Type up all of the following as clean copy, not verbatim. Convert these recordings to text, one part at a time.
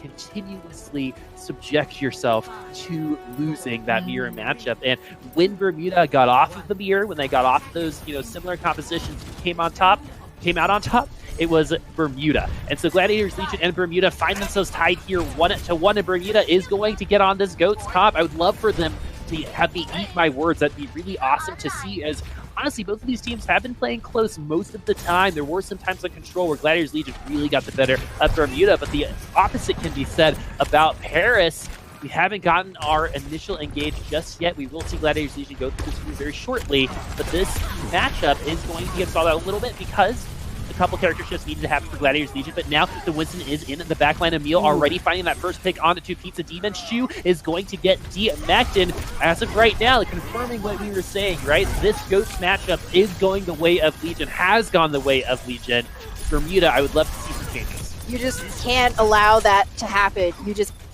continuously subject yourself to losing that mirror matchup. And when Bermuda got off of the mirror, when they got off of those, similar compositions, came out on top, it was Bermuda. And so Gladiators, Legion, and Bermuda find themselves tied here 1-1, and Bermuda is going to get on this GOATS comp. I would love for them to have me eat my words. That'd be really awesome to see, as honestly, both of these teams have been playing close most of the time. There were some times on Control where Gladiators Legion really got the better of Bermuda, but the opposite can be said about Paris. We haven't gotten our initial engage just yet. We will see Gladiators Legion go through this very shortly, but this matchup is going to get stalled out a little bit because a couple character shifts needed to happen for Gladiators Legion, but now the Winston is in the backline. Emil already finding that first pick onto 2 Pizza Demon. Shu is going to get DMAC'd, and as of right now, confirming what we were saying, right? This GOATS matchup is going the way of Legion, has gone the way of Legion. Bermuda, I would love to see some changes. You just can't allow that to happen.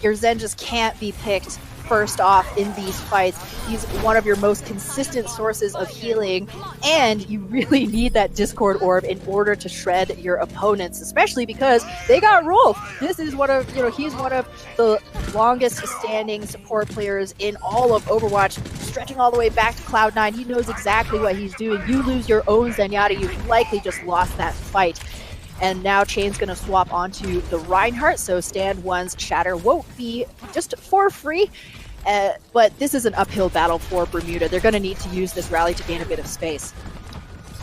Your Zen just can't be picked first off in these fights. He's one of your most consistent sources of healing, and you really need that Discord Orb in order to shred your opponents, especially because they got Rolf. This is one of, he's one of the longest standing support players in all of Overwatch, stretching all the way back to Cloud9. He knows exactly what he's doing. You lose your own Zenyatta, you likely just lost that fight. And now Chain's going to swap onto the Reinhardt, so Stand 1's Shatter won't be just for free. But this is an uphill battle for Bermuda. They're going to need to use this rally to gain a bit of space.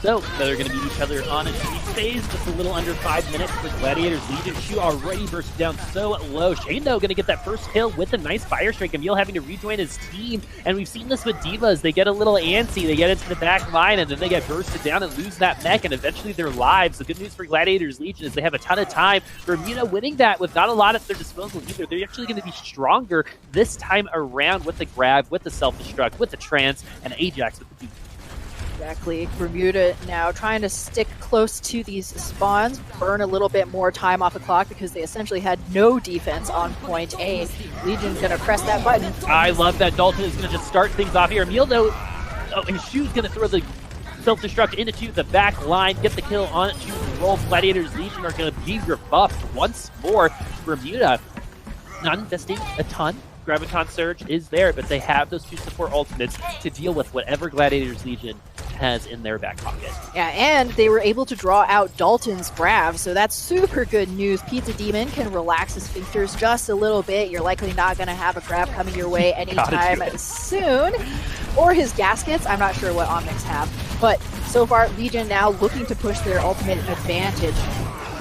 So they're going to meet each other on a TV phase. Just a little under 5 minutes with Gladiators Legion. Shu already burst down so low. Shane, though, going to get that first kill with a nice fire strike. Emil having to rejoin his team. And we've seen this with Divas. They get a little antsy. They get into the back line, and then they get bursted down and lose that mech, and eventually their lives. The good news for Gladiators Legion is they have a ton of time. Bermuda winning that with not a lot at their disposal either. They're actually going to be stronger this time around with the grab, with the self-destruct, with the trance, and Ajax with the Exactly. Bermuda now trying to stick close to these spawns, burn a little bit more time off the clock because they essentially had no defense on point A. Legion's going to press that button. I love that Dalton is going to just start things off here. Emil, though, and Shu's going to throw the self-destruct into the back line, get the kill on it. Shu roll. Gladiators Legion are going to be rebuffed once more. Bermuda not investing a ton. Graviton Surge is there, but they have those 2 support ultimates to deal with whatever Gladiators Legion has in their back pocket. Yeah, and they were able to draw out Dalton's Grav, so that's super good news. Pizza Demon can relax his sphincters just a little bit. You're likely not going to have a Grav coming your way anytime soon. Or his gaskets. I'm not sure what Omnics have. But so far, Legion now looking to push their ultimate advantage.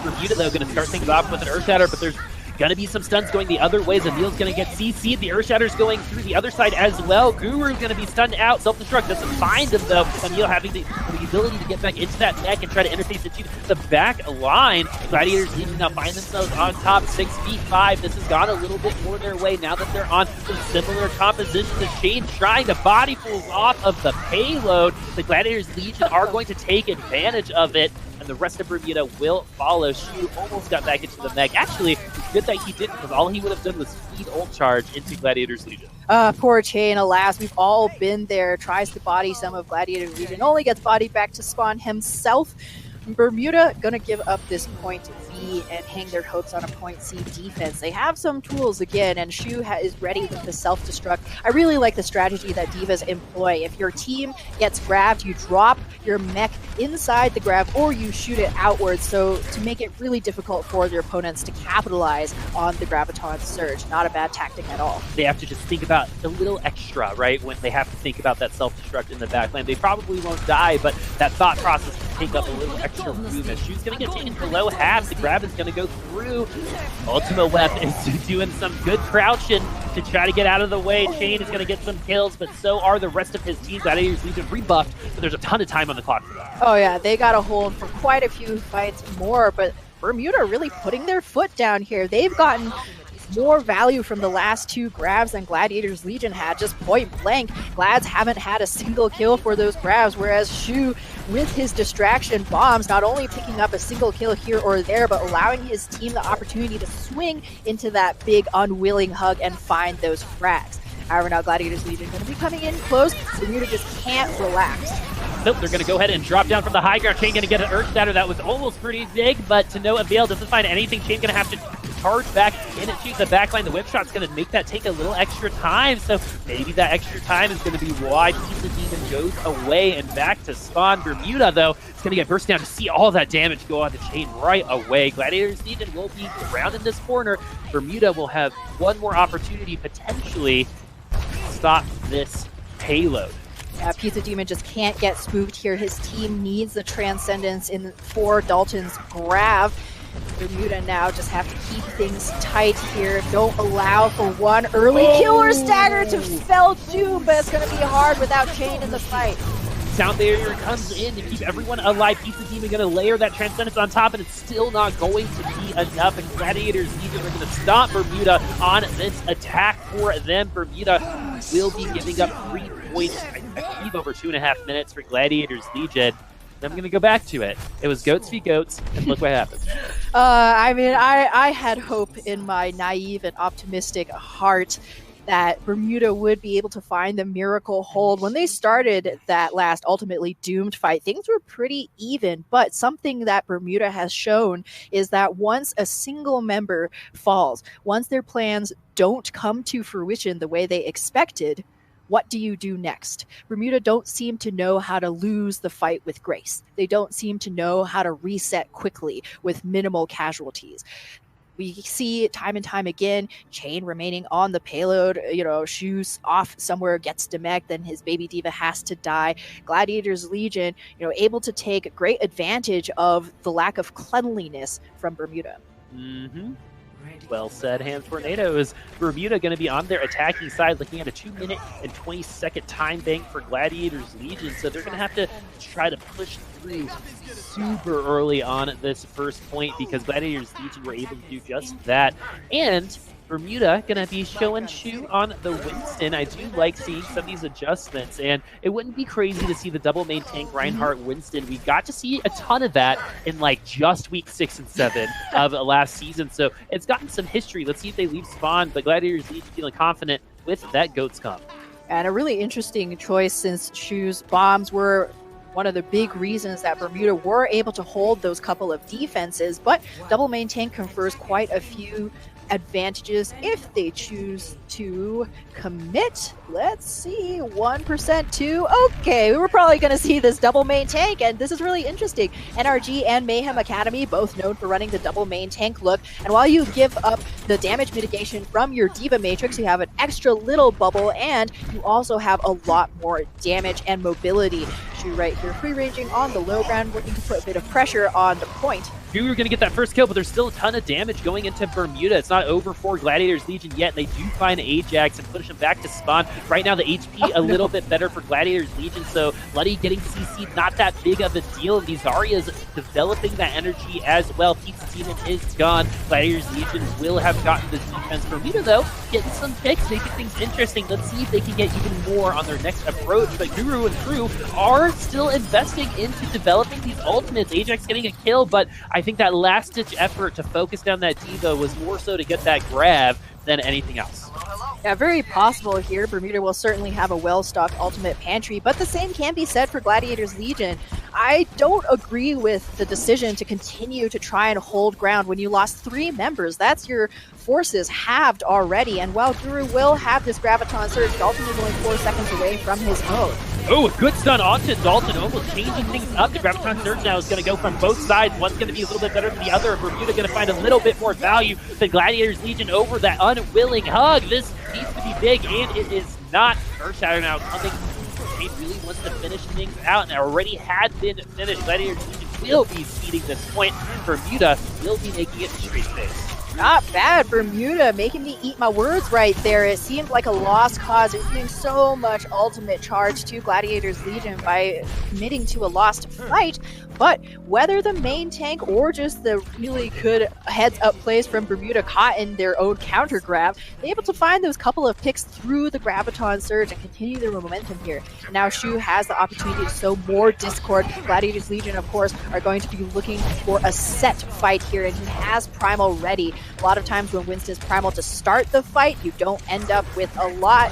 Bermuda, though, going to start things off with an Earth Shatter, but there's going to be some stunts going the other ways. Emil's going to get CC'd. The Earth Shatter's going through the other side as well. Guru's going to be stunned out. Self-destruct doesn't find him, though. Emil having the ability to get back into that mech and try to interface into the back line. Gladiators Legion now find themselves on top, 6v5. This has gone a little bit more their way now that they're on some similar compositions. The Shane trying to body pulls off of the payload. The Gladiators Legion are going to take advantage of it, and the rest of Bermuda will follow. Shu almost got back into the mech. Actually, it's good that he didn't, because all he would have done was feed ult charge into Gladiators Legion. Poor Chain, alas, we've all been there. Tries to body some of Gladiators Legion, only gets bodied back to spawn himself. Bermuda gonna give up this point B and hang their hopes on a point C defense. They have some tools again, and Shu is ready with the self-destruct. I really like the strategy that Divas employ. If your team gets grabbed, you drop your mech inside the grab, or you shoot it outwards, so to make it really difficult for your opponents to capitalize on the Graviton Surge. Not a bad tactic at all. They have to just think about a little extra, right? When they have to think about that self-destruct in the backline. They probably won't die, but that thought process can take up a little extra room. As Shu's going to get taken below half, the grab is going to go through. Ultimate Weapon is doing some good crouching to try to get out of the way. Chain is going to get some kills, but so are the rest of his team. Gladiators Legion rebuffed, but there's a ton of time on the clock for that. Oh yeah, they got a hold for quite a few fights more, but Bermuda really putting their foot down here. They've gotten more value from the last 2 grabs than Gladiators Legion had, just point blank. Glads haven't had a single kill for those grabs, whereas Shu, with his distraction bombs, not only picking up a single kill here or there, but allowing his team the opportunity to swing into that big unwilling hug and find those frags. However, now Gladiators Legion going to be coming in close. Bermuda just can't relax. Nope, they're going to go ahead and drop down from the high ground. Chain going to get an Earth Shatter that was almost pretty big, but to no avail. Doesn't find anything. Chain going to have to charge back, and it shoots the backline. The whip shot's going to make that take a little extra time, so maybe that extra time is going to be why Pizza Demon goes away and back to spawn. Bermuda, though, is going to get burst down to see all that damage go on the chain right away. Gladiators Legion will be around in this corner. Bermuda will have one more opportunity potentially to stop this payload. Yeah, Pizza Demon just can't get spooked here. His team needs the Transcendence for Dalton's grab. Bermuda now just have to keep things tight here. Don't allow for one early kill or stagger to fell doom, but it's going to be hard without Chain in the fight. Sound Barrier comes in to keep everyone alive. Pizza Demon going to layer that Transcendence on top, and it's still not going to be enough. And Gladiators Legion are going to stop Bermuda on this attack for them. Bermuda will be giving up 3 points, I believe, over 2.5 minutes for Gladiators Legion. I'm going to go back to it. It was goats v goats, and look what happened. I mean, I had hope in my naive and optimistic heart that Bermuda would be able to find the miracle hold. When they started that last ultimately doomed fight, things were pretty even, but something that Bermuda has shown is that once a single member falls, once their plans don't come to fruition the way they expected, what do you do next? Bermuda don't seem to know how to lose the fight with grace. They don't seem to know how to reset quickly with minimal casualties. We see time and time again, Chain remaining on the payload, shoes off somewhere, gets demeched, then his baby diva has to die. Gladiators Legion, able to take great advantage of the lack of cleanliness from Bermuda. Mm-hmm. Well said, HamTornado. Is Bermuda going to be on their attacking side, looking at a 2-minute and 20-second time bank for Gladiators Legion, so they're going to have to try to push through super early on this first point because Gladiators Legion were able to do just that. And Bermuda going to be show and shoot on the Winston. I do like seeing some of these adjustments, and it wouldn't be crazy to see the double main tank Reinhardt Winston. We got to see a ton of that in just week 6 and 7 of last season, so it's gotten some history. Let's see if they leave spawn, but Gladiators Legion feeling confident with that Goats comp. And a really interesting choice, since Shu's bombs were one of the big reasons that Bermuda were able to hold those couple of defenses, but double main tank confers quite a few advantages if they choose to commit. Let's see, 1% to, okay, we're probably going to see this double main tank, and this is really interesting. NRG and Mayhem Academy, both known for running the double main tank look, and while you give up the damage mitigation from your Diva Matrix, you have an extra little bubble, and you also have a lot more damage and mobility. Shu right here, free-ranging on the low ground, looking to put a bit of pressure on the point. We were going to get that first kill, but there's still a ton of damage going into Bermuda. It's not over for Gladiators Legion yet. They do find Ajax and push him back to spawn. Right now, the HP a little bit better for Gladiators Legion, so Luddy getting CC'd, not that big of a deal. And these Zarya's developing that energy as well. Pizza Demon is gone. Gladiators Legion will have gotten the defense. Bermuda, though, getting some picks, making things interesting. Let's see if they can get even more on their next approach. But Guru and crew are still investing into developing these ultimates. Ajax getting a kill, but I think that last-ditch effort to focus down that Diva was more so to get that grab than anything else. Yeah, very possible here. Bermuda will certainly have a well-stocked ultimate pantry, but the same can be said for Gladiators Legion. I don't agree with the decision to continue to try and hold ground when you lost 3 members. That's your forces halved already, and while Guru will have this Graviton Surge, Dalton is only 4 seconds away from his own. Oh, a good stun onto Dalton, almost changing things up. The Graviton Surge now is going to go from both sides. One's going to be a little bit better than the other. Bermuda going to find a little bit more value than Gladiators Legion over that unwilling hug. This needs to be big, and it is not. Earthshatter now coming. He really wants to finish things out, and already had been finished. Gladiators Legion will be ceding this point. Bermuda will be making it straight face. Not bad, Bermuda, making me eat my words right there. It seemed like a lost cause. It was doing so much ultimate charge to Gladiators Legion by committing to a lost fight. But whether the main tank or just the really good heads-up plays from Bermuda caught in their own counter grab, they're able to find those couple of picks through the Graviton Surge and continue their momentum here. And now Shu has the opportunity to sow more discord. Gladiators Legion, of course, are going to be looking for a set fight here, and he has Primal ready. A lot of times when Winston's Primal to start the fight, you don't end up with a lot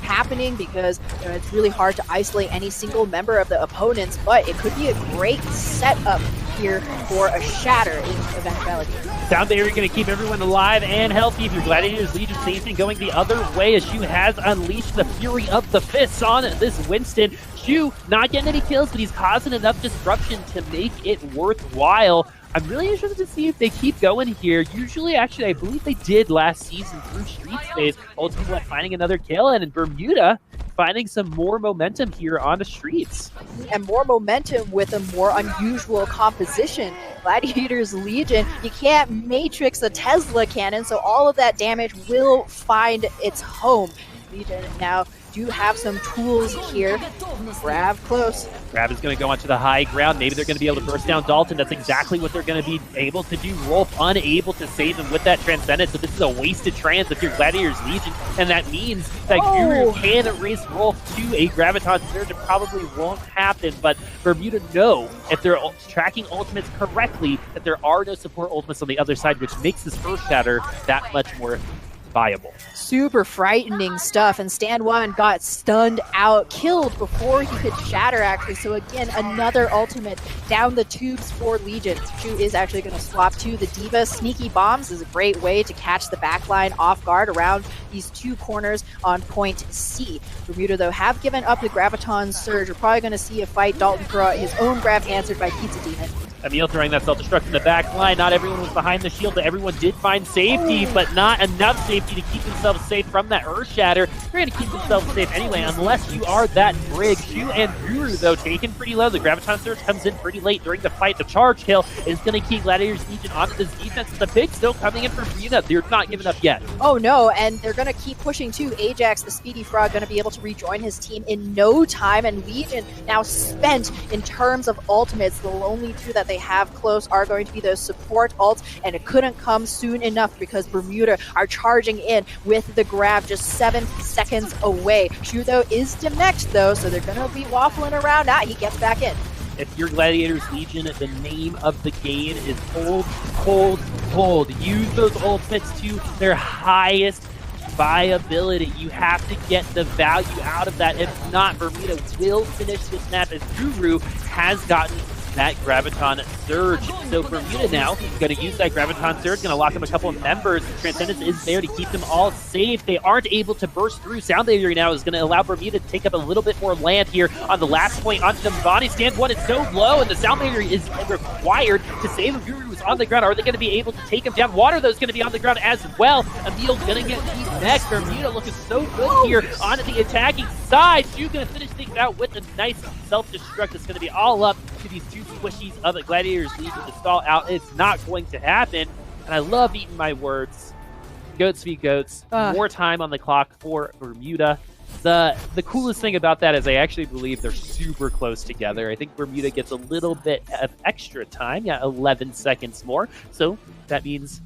happening because it's really hard to isolate any single member of the opponents, but it could be a great setup here for a shatter in eventuality. Sound Barrier going to keep everyone alive and healthy. If your Gladiators Legion Station going the other way, as Shu has unleashed the fury of the fists on this Winston. Shu not getting any kills, but he's causing enough disruption to make it worthwhile. I'm really interested to see if they keep going here. Usually, actually, I believe they did last season through Street Phase, ultimately finding another kill, and in Bermuda, finding some more momentum here on the streets. And more momentum with a more unusual composition. Gladiators Legion, you can't matrix a Tesla cannon, so all of that damage will find its home. Legion now do have some tools here. Grab close. Grab is going to go onto the high ground. Maybe they're going to be able to burst down Dalton. That's exactly what they're going to be able to do. Rolf unable to save him with that Transcendence. So this is a wasted trans if you're Gladiators Legion. And that means that Guru can erase Rolf to a Graviton Surge. It probably won't happen. But Bermuda know, if they're tracking ultimates correctly, that there are no support ultimates on the other side, which makes this first shatter that much more viable. Super frightening stuff, and Stand 1 got stunned out, killed before he could shatter actually, so again another ultimate down the tubes for Legion. Shu is actually going to swap to the Diva. Sneaky Bombs is a great way to catch the backline off guard around these two corners on point C. Bermuda though have given up the Graviton Surge. We're probably going to see a fight. Dalton throw out his own grab answered by Pizza Demon. Emil throwing that self-destruct in the back line. Not everyone was behind the shield, but everyone did find safety, but not enough safety to keep themselves safe from that Earth Shatter. They're going to keep themselves safe anyway, unless you are that Brig. Shu and Guru, though, taken pretty low. The Graviton Surge comes in pretty late during the fight. The charge kill is going to keep Gladiators Legion onto this defense, but the Big still coming in for Bermuda. They're not giving up yet. Oh no, and they're going to keep pushing too. Ajax, the Speedy Frog, going to be able to rejoin his team in no time, and Legion now spent in terms of ultimates. The only two that they have close are going to be those support ults, and it couldn't come soon enough because Bermuda are charging in with the grab just 7 seconds away. Shu though is demeched though, so they're going to be waffling around. He gets back in. If you're Gladiators Legion, the name of the game is hold, hold, hold. Use those ultimates to their highest viability. You have to get the value out of that. If not, Bermuda will finish this map as Guru has gotten that Graviton Surge. So Bermuda now is going to use that Graviton Surge, going to lock them a couple of members. Transcendence is there to keep them all safe. They aren't able to burst through. Sound Barrier now is going to allow Bermuda to take up a little bit more land here on the last point onto them. Bonnie Stand 1 is so low, and the Sound Barrier is required to save him. Guru who's on the ground. Are they going to be able to take him down? Water, though, is going to be on the ground as well. Emil going to get beat next. Bermuda looking so good here onto the attacking side. Shu going to finish things out with a nice self-destruct. It's going to be all up to these two squishies of the Gladiators Legion to stall out. It's not going to happen. And I love eating my words. Goats be goats. More time on the clock for Bermuda. The coolest thing about that is I actually believe they're super close together. I think Bermuda gets a little bit of extra time. 11 seconds more. So that means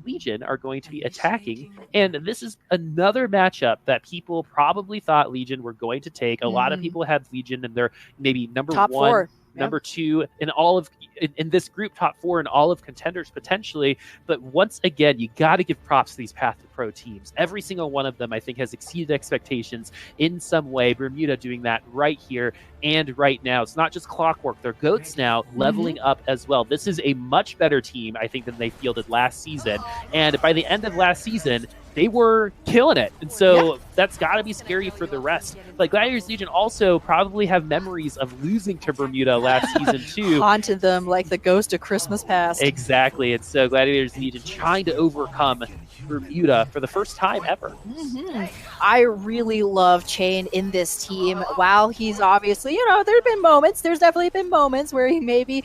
Legion are going to be attacking, and this is another matchup that people probably thought Legion were going to take. A lot of people have Legion in their maybe number top 1, 4. number 2 in all of in this group, top 4 in all of Contenders potentially. But once again, you got to give props to these Path to Pro teams. Every single one of them, I think, has exceeded expectations in some way. Bermuda doing that right here and right now. It's not just clockwork. They're goats now, leveling up as well. This is a much better team, I think, than they fielded last season. And by the end of last season, they were killing it. And so that's got to be scary for the rest. But Gladiators Legion also probably have memories of losing to Bermuda last season too. Haunted them like the ghost of Christmas past. Exactly. And so Gladiators Legion trying to overcome Bermuda for the first time ever. I really love Chain in this team. While he's obviously, there's definitely been moments where he maybe,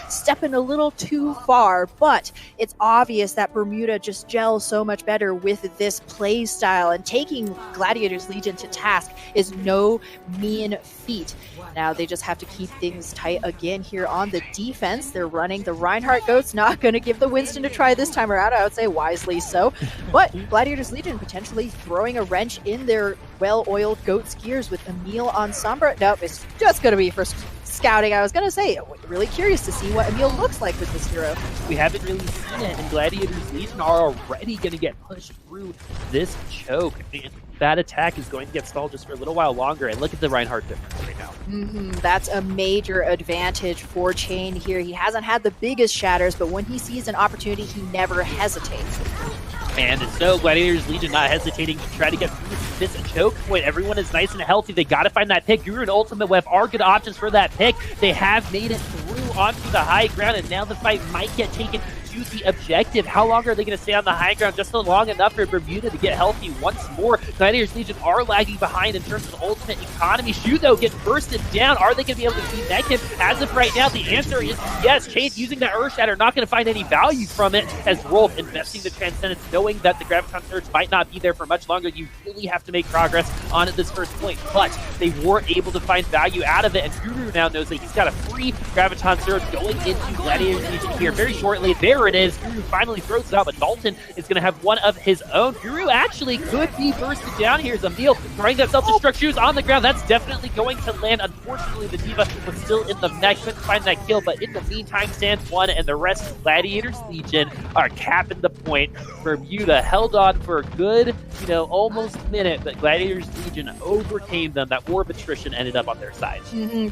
stepping a little too far, but it's obvious that Bermuda just gels so much better with this play style, and taking Gladiators Legion to task is no mean feat. Now they just have to keep things tight again here on the defense. They're running the Reinhardt Goats, not going to give the Winston a try this time around, I would say wisely so. But Gladiators Legion potentially throwing a wrench in their well-oiled Goats gears with Emil on Sombra. Nope, it's just going to be for scouting. I was going to say, really curious to see what Emil looks like with this hero. We haven't really seen it, and Gladiators Legion are already going to get pushed through this choke. And that attack is going to get stalled just for a little while longer, and look at the Reinhardt difference right now. That's a major advantage for Chain here. He hasn't had the biggest shatters, but when he sees an opportunity, he never hesitates. And so Gladiators Legion not hesitating to try to get through this choke point. Everyone is nice and healthy. They got to find that pick. Guru and Ultimate Web are good options for that pick. They have made it through onto the high ground, and now the fight might get taken to the objective. How long are they going to stay on the high ground? Just long enough for Bermuda to get healthy once more. Gladiators Legion are lagging behind in terms of ultimate economy. Shu, though, gets bursted down. Are they going to be able to connect him? As of right now, the answer is yes. Chain using that Earth Shatter, not going to find any value from it, as Rolf investing the Transcendence, knowing that the Graviton Surge might not be there for much longer. You really have to make progress on this first point, but they weren't able to find value out of it, and Guru now knows that he's got a free Graviton Surge going into Gladiators Legion here very shortly. There it is. Guru finally throws it out, but Dalton is going to have one of his own. Guru actually could be bursted down here. Zamil throwing that self-destruct shoes on the ground. That's definitely going to land. Unfortunately, the Diva was still in the mech. Couldn't find that kill, but in the meantime, stands one, and the rest of Gladiators Legion are capping the point. Bermuda held on for a good, almost minute, but Gladiators Legion overcame them. That war of attrition ended up on their side.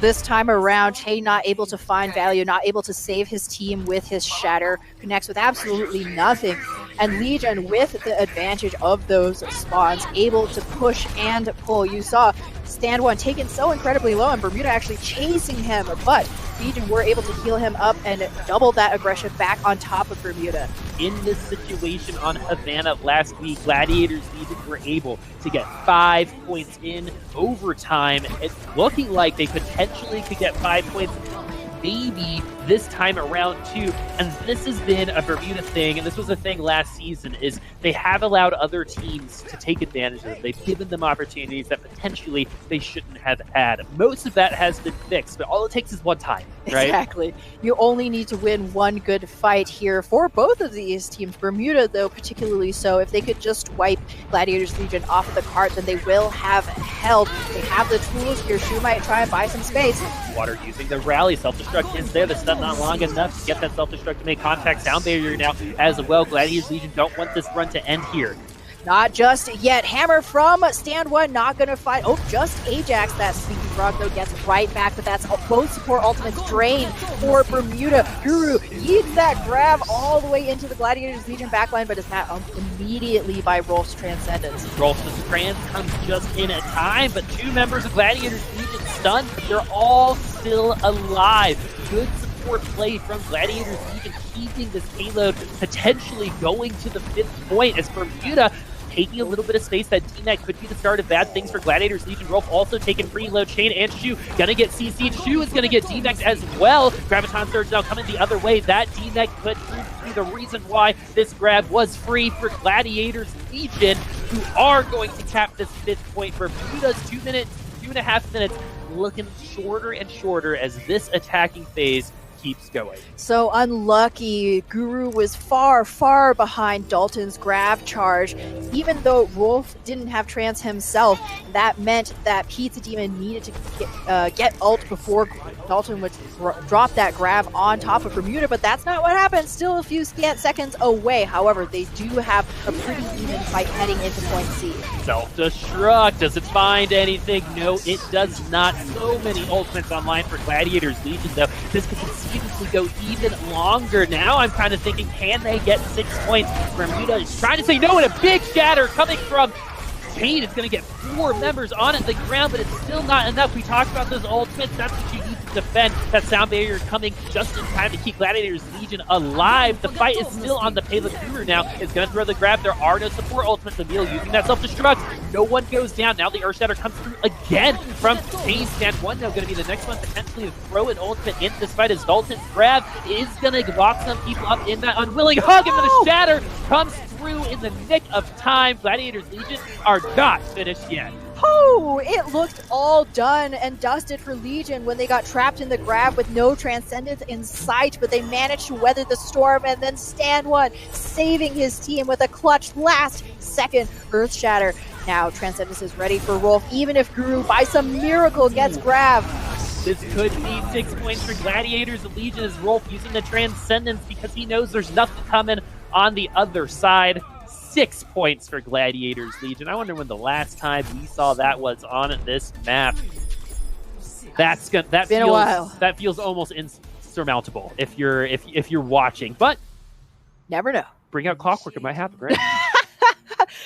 This time around, Chain not able to find value, not able to save his team with his shatter, connects with absolutely nothing. And Legion, with the advantage of those spawns, able to push and pull. You saw Stand 1 taken so incredibly low, and Bermuda actually chasing him, but Legion were able to heal him up and double that aggression back on top of Bermuda. In this situation on Havana last week, Gladiators Legion were able to get 5 points in overtime. It's looking like they potentially could get 5 points maybe this time around too, and this has been a Bermuda thing, and this was a thing last season, is they have allowed other teams to take advantage of them. They've given them opportunities that potentially they shouldn't have had. Most of that has been fixed, but all it takes is one time, right? Exactly. You only need to win one good fight here for both of these teams. Bermuda, though, particularly so. If they could just wipe Gladiators Legion off of the cart, then they will have help. They have the tools here. Shu might try and buy some space. Water using the rally. Self-destruct is there. The stun not long enough to get that self-destruct to make contact. Sound barrier now as well. Gladiators Legion don't want this run to end here. Not just yet. Hammer from Stand 1, not going to fight. Oh, just Ajax. That sneaky frog, though, gets right back, but that's both support ultimates drained for Bermuda. Guru yeets that grab all the way into the Gladiators Legion backline, but is met immediately by Rolf's Transcendence. Rolf's Trans comes just in at time, but 2 members of Gladiators Legion stunned, but they're all still alive. Good support play from Gladiators Legion, keeping this payload potentially going to the 5th point, as Bermuda taking a little bit of space. That D-Net could be the start of bad things for Gladiators Legion. Rolf also taking preload. Chain and Shu gonna get CC'd. Shu is gonna get D-Net as well. Graviton Surge now coming the other way. That D-Net could be the reason why this grab was free for Gladiators Legion, who are going to cap this 5th point. Bermuda's 2.5 minutes looking shorter and shorter as this attacking phase keeps going. So unlucky. Guru was far, far behind Dalton's grab charge. Even though Rolf didn't have trans himself, that meant that Pizza Demon needed to get ult before Dalton would drop that grab on top of Bermuda, but that's not what happened. Still a few seconds away. However, they do have a pretty even fight heading into point C. Self-destruct. Does it find anything? No, it does not. So many ultimates online for Gladiators Legion, though. This could conceivably go even longer. Now I'm kind of thinking, can they get 6 points? Bermuda is trying to say no, and a big shatter coming from Chain. It's going to get 4 members on the ground, but it's still not enough. We talked about those ultimates. That's what you need to defend. That sound barrier coming just in time to keep Gladiators Legion alive. The fight is still on the payload. Guru now is going to throw the grab. There are no support ultimates. Emil using that self-destruct. No one goes down. Now the Earth Shatter comes through again from Chain. Stand 1 now going to be the next one potentially to throw an ultimate in this fight, as Dalton's grab is going to lock some people up in that unwilling hug, and the shatter comes through in the nick of time. Gladiators Legion are not finished yet. Oh, it looked all done and dusted for Legion when they got trapped in the grab with no Transcendence in sight, but they managed to weather the storm, and then Stand 1 saving his team with a clutch last-second Earth Shatter. Now Transcendence is ready for Rolf, even if Guru by some miracle gets grab. This could be 6 points for Gladiators. The Legion is Rolf using the Transcendence because he knows there's nothing coming on the other side. 6 points for Gladiators Legion. I wonder when the last time we saw that was on this map. That feels almost insurmountable if you're watching, but never know. Bring out Clockwork, it might happen, right?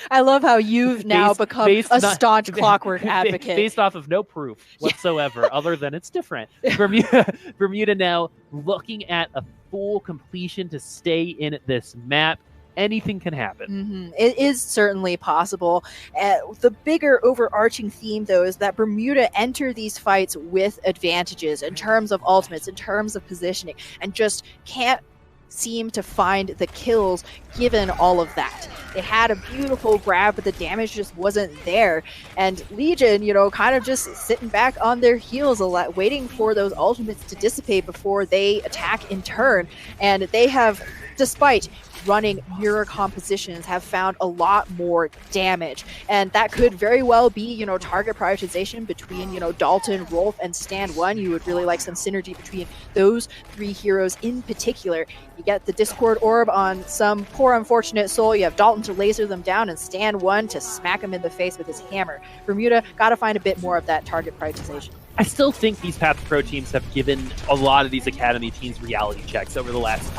I love how you've now become a staunch Clockwork advocate. Based off of no proof whatsoever, other than it's different. Bermuda now looking at a full completion to stay in this map. Anything can happen. It is certainly possible. The bigger overarching theme, though, is that Bermuda enter these fights with advantages in terms of ultimates, in terms of positioning, and just can't seem to find the kills given all of that. They had a beautiful grab, but the damage just wasn't there. And Legion, kind of just sitting back on their heels a lot, waiting for those ultimates to dissipate before they attack in turn. And they have, despite running mirror compositions, have found a lot more damage. And that could very well be, target prioritization between, Dalton, Rolf, and Stand 1. You would really like some synergy between those 3 heroes in particular. You get the Discord Orb on some poor unfortunate soul. You have Dalton to laser them down and Stand 1 to smack him in the face with his hammer. Bermuda got to find a bit more of that target prioritization. I still think these Path Pro teams have given a lot of these academy teams reality checks over the last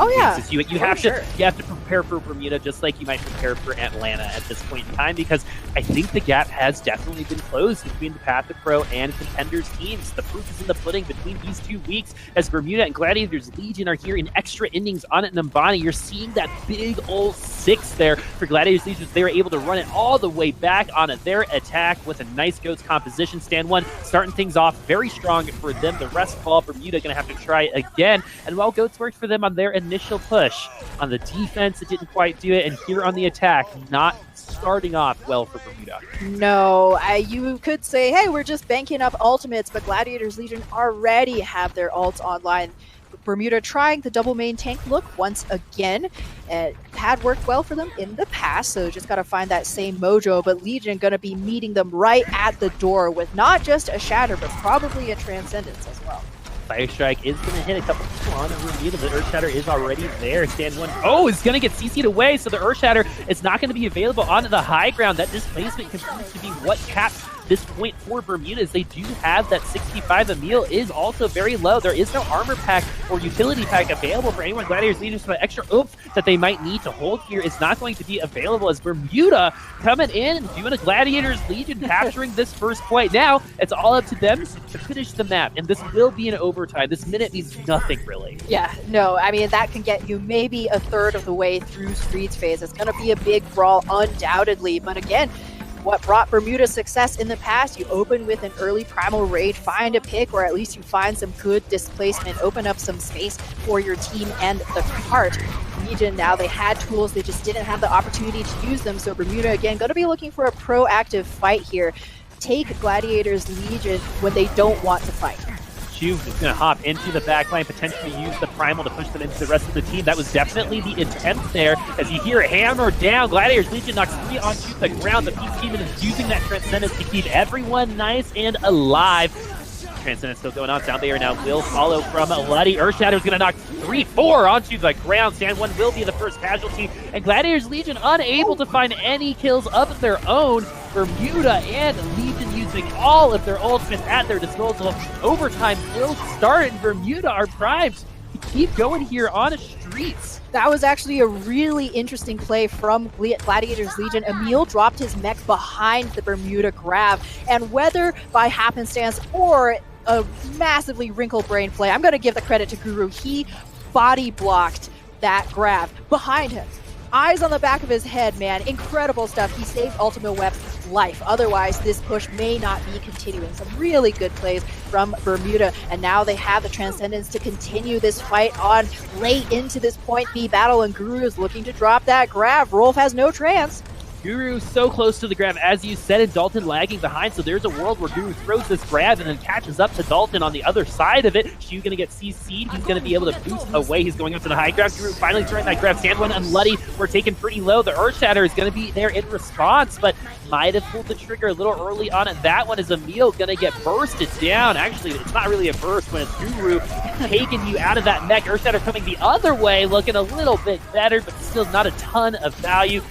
few weeks. You have to prepare for Bermuda just like you might prepare for Atlanta at this point in time, because I think the gap has definitely been closed between the Path Pro and Contenders teams. The proof is in the pudding between these 2 weeks as Bermuda and Gladiators Legion are here in extra innings on it. Nambani, you're seeing that big old 6 there for Gladiators Legion. They were able to run it all the way back on their attack with a nice Ghost composition. Stand 1 starting things off very strong for them. The rest fall. Bermuda going to have to try again. And while Goats worked for them on their initial push, on the defense, it didn't quite do it. And here on the attack, not starting off well for Bermuda. No, you could say, hey, we're just banking up ultimates, but Gladiators Legion already have their ults online. Bermuda trying the double main tank look once again. It had worked well for them in the past, so just got to find that same mojo, but Legion going to be meeting them right at the door with not just a Shatter, but probably a Transcendence as well. Fire Strike is going to hit a couple people on the Bermuda. The Earth Shatter is already there. Stand 1. Oh, is going to get CC'd away, so the Earth Shatter is not going to be available onto the high ground. That displacement continues to be what caps this point for Bermuda. They do have that 65. Emil is also very low. There is no armor pack or utility pack available for anyone. Gladiators Legion, so that extra oomph that they might need to hold here is not going to be available, as Bermuda coming in and doing a Gladiators Legion capturing this first point. Now it's all up to them to finish the map, and this will be an overtime. This minute means nothing really. Yeah, no, I mean, that can get you maybe a third of the way through Streets phase. It's going to be a big brawl undoubtedly, but again, what brought Bermuda success in the past, you open with an early Primal Rage, find a pick, or at least you find some good displacement, open up some space for your team and the cart. Legion, now they had tools, they just didn't have the opportunity to use them, so Bermuda, again, going to be looking for a proactive fight here. Take Gladiators Legion when they don't want to fight. Juve is going to hop into the backline, potentially use the Primal to push them into the rest of the team. That was definitely the intent there. As you hear it hammer down, Gladiators Legion knocks 3 onto the ground. The Peace Demon is using that Transcendence to keep everyone nice and alive. Transcendence still going on. Sound Barrier now will follow from Luddy. Earthshatter is going to knock 3-4 onto the ground. Stand 1 will be the first casualty. And Gladiators Legion unable to find any kills of their own. Bermuda and Legion using all of their ultimates at their disposal. Overtime will start, and Bermuda are primed to keep going here on the streets. That was actually a really interesting play from Gladiators Legion. Emil dropped his mech behind the Bermuda grab, and whether by happenstance or a massively wrinkled brain play, I'm going to give the credit to Guru. He body blocked that grab behind him. Eyes on the back of his head, man. Incredible stuff. He saved Ultimate Web's life. Otherwise, this push may not be continuing. Some really good plays from Bermuda. And now they have the Transcendence to continue this fight on late into this point B battle. And Guru is looking to drop that grab. Rolf has no trance. Guru so close to the grab, as you said, and Dalton lagging behind, so there's a world where Guru throws this grab and then catches up to Dalton on the other side of it. Shu going to get CC'd. He's going to be able to boost away. He's going up to the high grab. Guru finally throwing that grab. Sandone and Luddy were taken pretty low. The Earthshatter is going to be there in response, but might have pulled the trigger a little early on it. That one is Emil going to get bursted down. Actually, it's not really a burst when it's Guru taking you out of that mech. Earthshatter coming the other way, looking a little bit better, but still not a ton of value.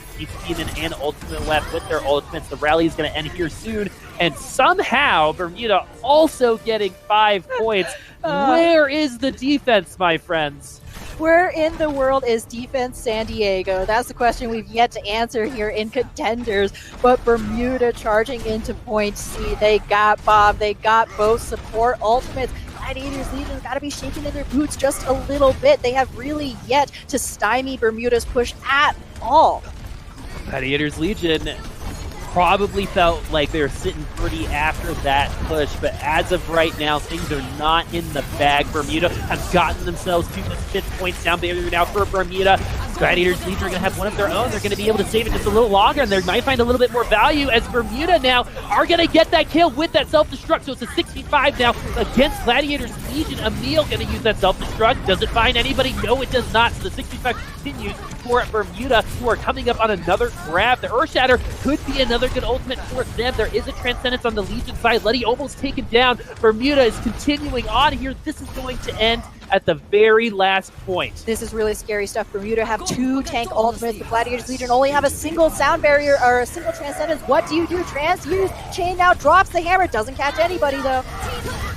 Demon and Ultimate left with their ultimates. The rally is going to end here soon, and somehow Bermuda also getting 5 points. Where is the defense, my friends? Where in the world is defense San Diego? That's the question we've yet to answer here in Contenders. But Bermuda charging into point C. They got Bob. They got both support ultimates. Gladiators Legion's got to be shaking in their boots just a little bit. They have really yet to stymie Bermuda's push at all. Gladiators Legion probably felt like they were sitting pretty after that push, but as of right now, things are not in the bag. Bermuda has gotten themselves to the 5th points down barrier now for Bermuda. Gladiators Legion are going to have one of their own. They're going to be able to save it just a little longer, and they might find a little bit more value as Bermuda now are going to get that kill with that self-destruct. So it's a 65 now against Gladiators Legion. Emil going to use that self-destruct. Does it find anybody? No, it does not. So the 65 continues for Bermuda, who are coming up on another grab. The Earthshatter could be another good ultimate for them. There is a Transcendence on the Legion side. Letty almost taken down. Bermuda is continuing on here. This is going to end at the very last point. This is really scary stuff. Bermuda have 2 tank ultimates. The Gladiators Legion only have a single sound barrier or a single Transcendence. What do? Transfuse. Chain now drops the hammer. Doesn't catch anybody though.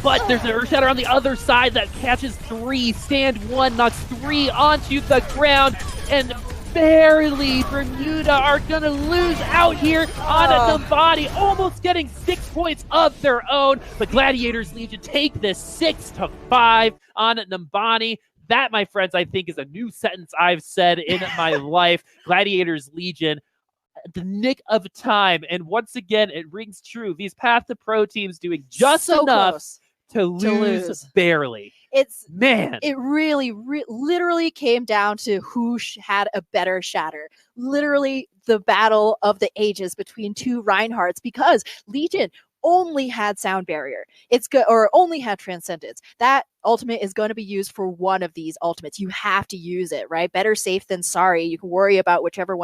But there's an Earthshatter on the other side that catches 3. Stand 1 knocks 3 onto the ground, and barely Bermuda are gonna lose out here on a Numbani, almost getting 6 points of their own. The Gladiators Legion take this 6-5 on Numbani. That, my friends, I think is a new sentence I've said in my life. Gladiators Legion, the nick of time, and once again it rings true. These Path to Pro teams doing just so enough close to lose barely. It really literally came down to who had a better shatter. Literally the battle of the ages between 2 Reinhardts, because Legion only had sound barrier. Or only had Transcendence. That ultimate is going to be used for one of these ultimates. You have to use it, right? Better safe than sorry. You can worry about whichever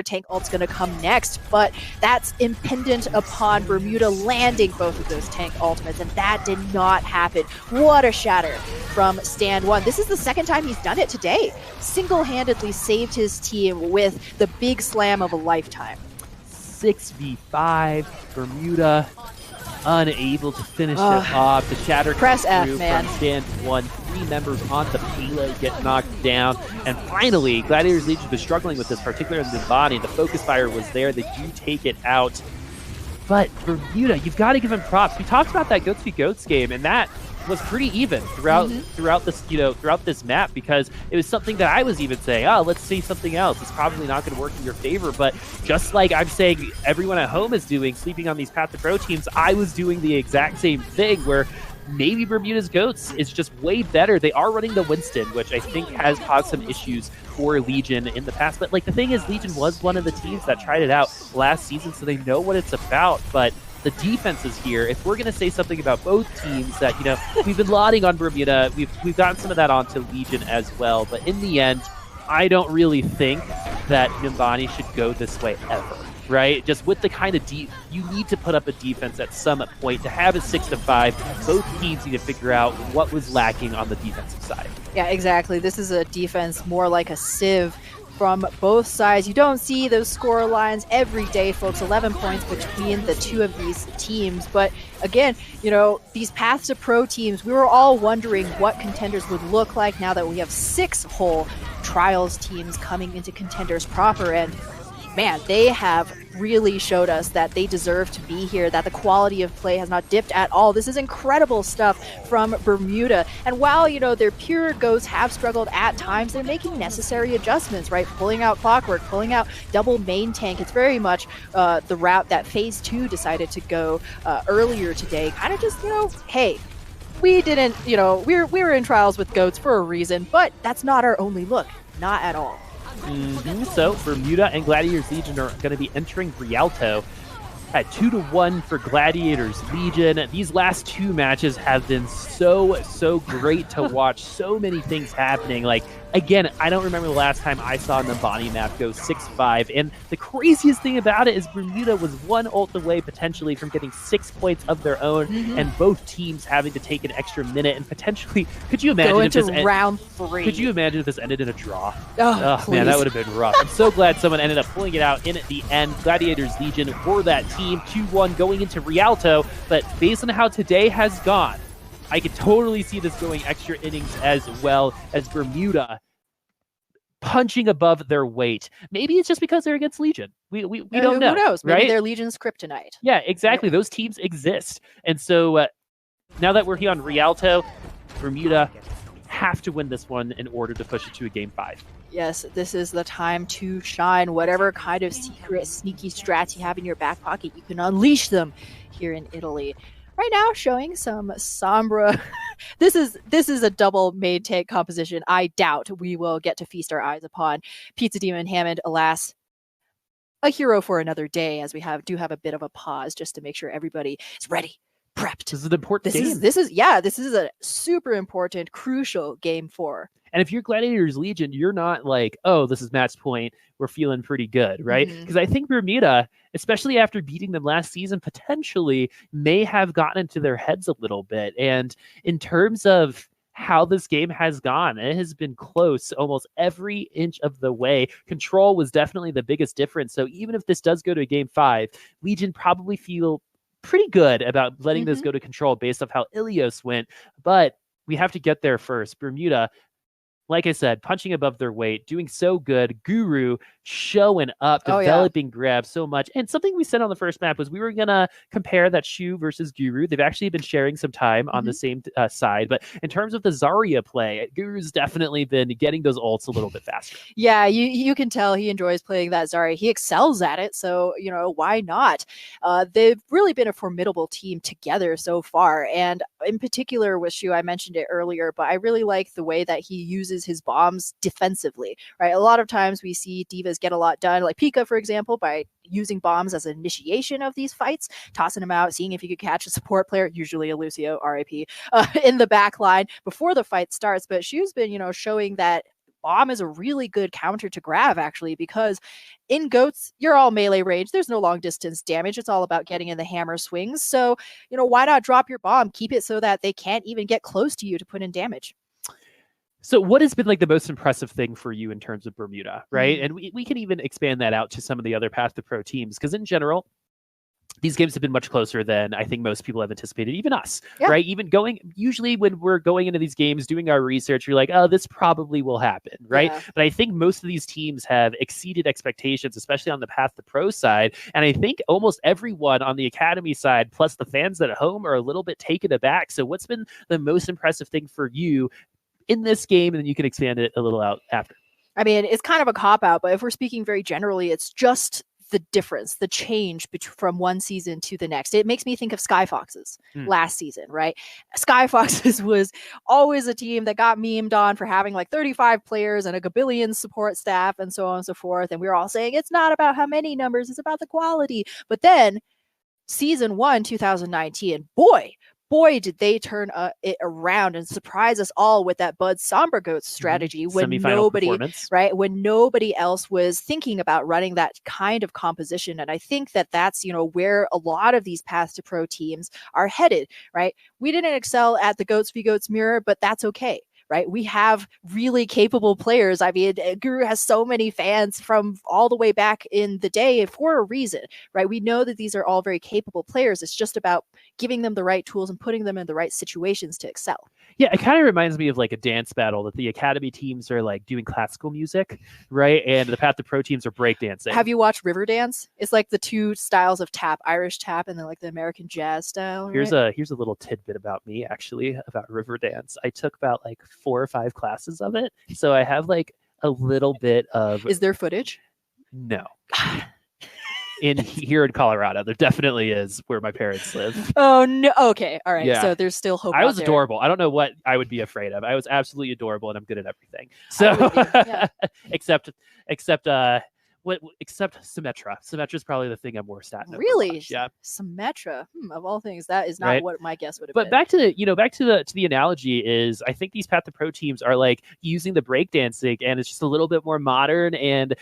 tank ult's going to come next, but that's impendent upon Bermuda landing both of those tank ultimates, and that did not happen. What a shatter from Stand 1. This is the 2nd time he's done it today. Single-handedly saved his team with the big slam of a lifetime. 6v5, Bermuda unable to finish it off. The shatter press F, through man. from Stand 1. 3 members on the payload get knocked down. And finally, Gladiators Legion was struggling with this, particularly in the body. The focus fire was there. They do take it out. But Bermuda, you've got to give him props. We talked about that Goats v Goats game, and that was pretty even throughout this map, because it was something that I was even saying, oh, let's see something else. It's probably not going to work in your favor, but just like I'm saying everyone at home is doing, sleeping on these Path to Pro teams, I was doing the exact same thing, where maybe Bermuda's Goats is just way better. They are running the Winston, which I think has caused some issues for Legion in the past, but like the thing is, Legion was one of the teams that tried it out last season, so they know what it's about. But the defense is here. If we're going to say something about both teams, that, you know, we've been lauding on Bermuda, we've gotten some of that onto Legion as well, but in the end, I don't really think that Numbani should go this way ever, right? Just with the kind of you need to put up a defense at some point to have a 6-5. Both teams need to figure out what was lacking on the defensive side. Yeah, exactly. This is a defense more like a sieve from both sides. You don't see those score lines every day, folks. 11 points between the 2 of these teams. But again, you know, these Path to Pro teams, we were all wondering what Contenders would look like now that we have 6 whole Trials teams coming into Contenders proper. And man, they have really showed us that they deserve to be here, that the quality of play has not dipped at all. This is incredible stuff from Bermuda. And while, you know, their pure Ghosts have struggled at times, they're making necessary adjustments, right? Pulling out Clockwork, pulling out double main tank. It's very much the route that Phase 2 decided to go earlier today. Kind of just, you know, hey, we didn't, you know, we were in Trials with Goats for a reason, but that's not our only look. Not at all. So Bermuda and Gladiators Legion are going to be entering Rialto at 2-1 for Gladiators Legion. These last two matches have been so great to watch. So many things happening. Like, again, I don't remember the last time I saw an Nambani map go 6-5. And the craziest thing about it is Bermuda was one ult away potentially from getting 6 points of their own, and both teams having to take an extra minute and potentially, could you imagine Go if into this round 3? Could you imagine if this ended in a draw? Oh, man, that would have been rough. I'm so glad someone ended up pulling it out in at the end. Gladiators Legion were that team, 2-1 going into Rialto, but based on how today has gone, I could totally see this going extra innings as well, as Bermuda punching above their weight. Maybe it's just because they're against Legion. We don't know. Who knows? Maybe right? they're Legion's kryptonite. Yeah, exactly. Right. Those teams exist. And so now that we're here on Rialto, Bermuda have to win this one in order to push it to a game 5. Yes, this is the time to shine. Whatever kind of secret, sneaky strats you have in your back pocket, you can unleash them here in Italy. Right now, showing some Sombra. This is a double main tank composition. I doubt we will get to feast our eyes upon. Pizza Demon Hammond, alas, a hero for another day, as we do have a bit of a pause just to make sure everybody is ready, prepped. This is an important game. This is a super important, crucial game 4. And if you're Gladiators Legion, you're not like, oh, this is match point, we're feeling pretty good, right? Because I think Bermuda, especially after beating them last season, potentially may have gotten into their heads a little bit. And in terms of how this game has gone, it has been close almost every inch of the way. Control was definitely the biggest difference. So even if this does go to a game 5, Legion probably feel pretty good about letting this go to Control based off how Ilios went. But we have to get there first. Bermuda, like I said, punching above their weight, doing so good. Guru showing up, developing grabs so much. And something we said on the first map was we were going to compare that Shu versus Guru. They've actually been sharing some time on the same side. But in terms of the Zarya play, Guru's definitely been getting those ults a little bit faster. Yeah, you can tell he enjoys playing that Zarya. He excels at it, so, why not? They've really been a formidable team together so far. And in particular with Shu, I mentioned it earlier, but I really like the way that he uses his bombs defensively, right? A lot of times we see divas get a lot done, like Pika, for example, by using bombs as an initiation of these fights, tossing them out, seeing if you could catch a support player, usually a Lucio, RIP, in the back line before the fight starts. But Shu's been, showing that bomb is a really good counter to Grav, actually, because in GOATs, you're all melee range. There's no long distance damage. It's all about getting in the hammer swings. So, why not drop your bomb? Keep it so that they can't even get close to you to put in damage. So what has been like the most impressive thing for you in terms of Bermuda, right? And we can even expand that out to some of the other Path to Pro teams, because in general, these games have been much closer than I think most people have anticipated, even us, right? Usually when we're going into these games, doing our research, you're like, oh, this probably will happen, right? Yeah. But I think most of these teams have exceeded expectations, especially on the Path to Pro side. And I think almost everyone on the Academy side, plus the fans at home, are a little bit taken aback. So what's been the most impressive thing for you in this game? And then you can expand it a little out after. I mean, it's kind of a cop-out, but if we're speaking very generally, it's just the difference, the change from one season to the next. It makes me think of Sky Foxes last season, right? Sky Foxes was always a team that got memed on for having like 35 players and a gabillion support staff and so on and so forth. And we were all saying, it's not about how many numbers, it's about the quality. But then season 1, 2019, boy, did they turn it around and surprise us all with that Bud Sombra Goats strategy when nobody else was thinking about running that kind of composition. And I think that that's, where a lot of these Path to Pro teams are headed, right? We didn't excel at the Goats v Goats mirror, but that's okay. Right? We have really capable players. I mean, Guru has so many fans from all the way back in the day for a reason, right? We know that these are all very capable players. It's just about giving them the right tools and putting them in the right situations to excel. Yeah, it kind of reminds me of like a dance battle that the Academy teams are like doing classical music, right? And the Path to Pro teams are breakdancing. Have you watched Riverdance? It's like the two styles of tap, Irish tap and then like the American jazz style. Right? Here's a little tidbit about me, actually, about Riverdance. I took about like 4 or 5 classes of it. So I have like a little bit of... Is there footage? No. here in Colorado. There definitely is where my parents live. Oh no. Okay. All right. Yeah. So there's still hope. I was out adorable. I don't know what I would be afraid of. I was absolutely adorable, and I'm good at everything. I'm So, with you, yeah. except Symmetra. Symmetra is probably the thing I'm worst at. in Really? Overwatch. Yeah. Symmetra. Of all things, that is not Right. what my guess would have But been. back to the analogy is, I think these Path to Pro teams are like using the breakdancing, and it's just a little bit more modern, and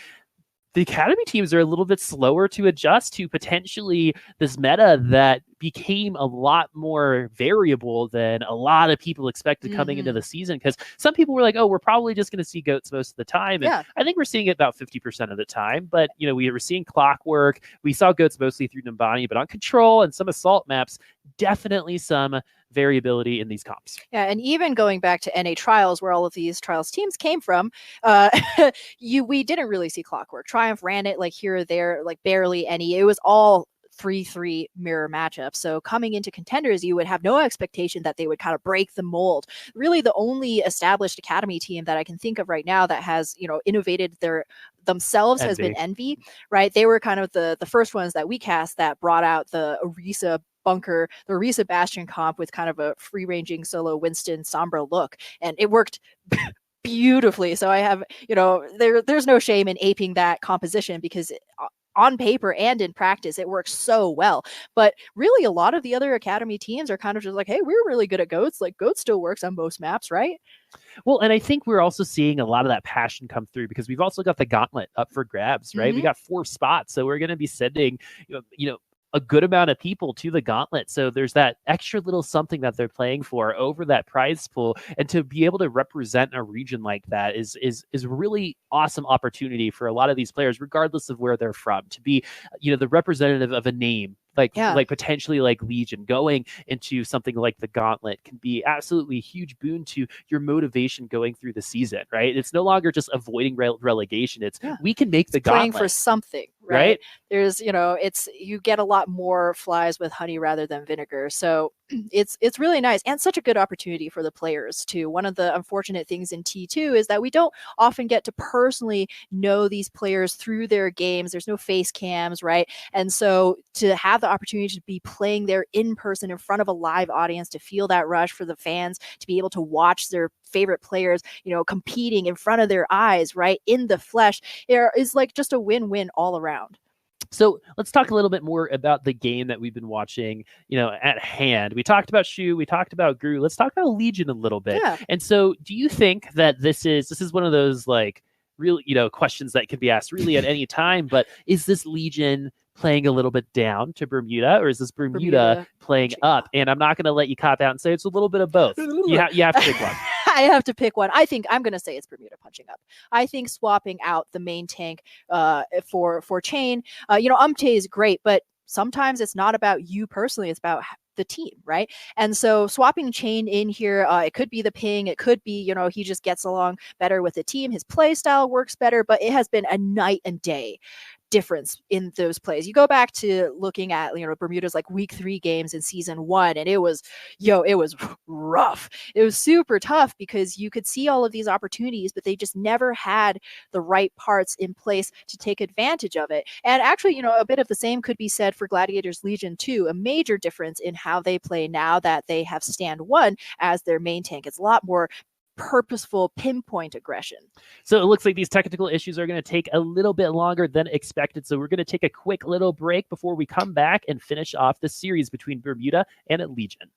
the academy teams are a little bit slower to adjust to potentially this meta that became a lot more variable than a lot of people expected coming into the season. Because some people were like, oh, we're probably just going to see goats most of the time. And I think we're seeing it about 50% of the time. But, we were seeing Clockwork. We saw goats mostly through Numbani, but on Control and some Assault maps, definitely some variability in these comps. Yeah, and even going back to NA Trials, where all of these Trials teams came from, we didn't really see Clockwork. Triumph ran it like here or there, like barely any. It was all 3-3 mirror matchup. So coming into Contenders, you would have no expectation that they would kind of break the mold. Really, the only established academy team that I can think of right now that has, innovated themselves has been Envy, right? They were kind of the first ones that we cast that brought out the Orisa bunker, the Orisa Bastion comp with kind of a free-ranging solo Winston Sombra look, and it worked beautifully. So I have, there's no shame in aping that composition, because on paper and in practice, it works so well. But really, a lot of the other academy teams are kind of just like, hey, we're really good at goats. Like, goat still works on most maps, right? Well, and I think we're also seeing a lot of that passion come through, because we've also got the gauntlet up for grabs, right? We got 4 spots, so we're going to be sending, a good amount of people to the gauntlet. So there's that extra little something that they're playing for over that prize pool. And to be able to represent a region like that is really awesome opportunity for a lot of these players, regardless of where they're from, to be, the representative of a name. Like potentially like Legion. Going into something like the gauntlet can be absolutely a huge boon to your motivation going through the season, right? It's no longer just avoiding relegation. It's we can make the playing gauntlet for something, right? There's, you get a lot more flies with honey rather than vinegar. So it's really nice, and such a good opportunity for the players too. One of the unfortunate things in T2 is that we don't often get to personally know these players through their games. There's no face cams, right? And so to have the opportunity to be playing there in person in front of a live audience, to feel that rush for the fans, to be able to watch their favorite players, competing in front of their eyes, right, in the flesh, is like just a win-win all around. So let's talk a little bit more about the game that we've been watching, at hand. We talked about Shu, we talked about Gru. Let's talk about Legion a little bit. Yeah. And so do you think that this is one of those like really, questions that can be asked really at any time, but is this Legion playing a little bit down to Bermuda, or is this Bermuda playing up? And I'm not going to let you cop out and say it's a little bit of both. You have to pick one. I have to pick one. I think I'm going to say it's Bermuda punching up. I think swapping out the main tank for Chain, Umte is great, but sometimes it's not about you personally. It's about the team, right? And so swapping Chain in here, it could be the ping. It could be, he just gets along better with the team. His play style works better, but it has been a night and day difference in those plays. You go back to looking at, Bermuda's like week 3 games in season 1, and it was rough. It was super tough because you could see all of these opportunities, but they just never had the right parts in place to take advantage of it. And actually, a bit of the same could be said for Gladiators Legion too. A major difference in how they play now that they have Stand 1 as their main tank. It's a lot more purposeful pinpoint aggression. So it looks like these technical issues are going to take a little bit longer than expected. So we're going to take a quick little break before we come back and finish off the series between Bermuda and Legion.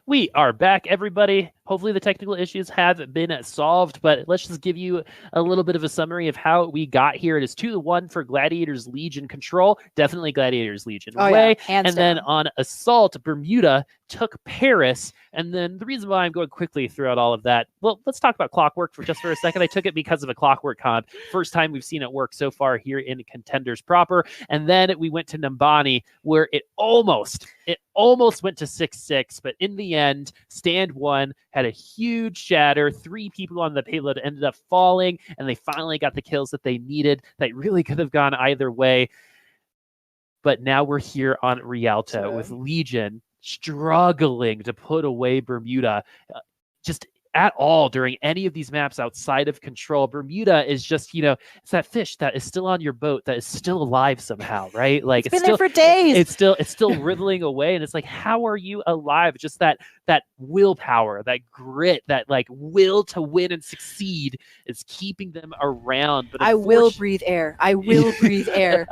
We are back, everybody. Hopefully the technical issues have been solved, but let's just give you a little bit of a summary of how we got here. It is 2-1 for Gladiators Legion control. Definitely Gladiators Legion way. Yeah, hands and down. then on Assault, Bermuda took Paris. And then the reason why I'm going quickly throughout all of that, well, let's talk about Clockwork for just for a second. I took it because of a Clockwork comp. First time we've seen it work so far here in Contenders proper. And then we went to Nambani, where it almost went to 6-6, but in the end, Stand 1 had a huge shatter. 3 people on the payload ended up falling, and they finally got the kills that they needed. That really could have gone either way. But now we're here on Rialto with Legion struggling to put away Bermuda. Just at all during any of these maps outside of control. Bermuda is just, it's that fish that is still on your boat that is still alive somehow, right? Like it's been there for days. It's still wriggling away, and it's like, how are you alive? Just that willpower, that grit, that like will to win and succeed is keeping them around. But I will breathe air. I will breathe air.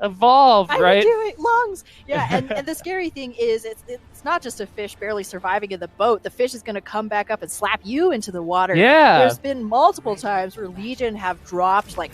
Evolve, right? I do it, lungs. Yeah, and the scary thing is it's not just a fish barely surviving in the boat. The fish is going to come back up and slap you into the water. Yeah. There's been multiple times where Legion have dropped like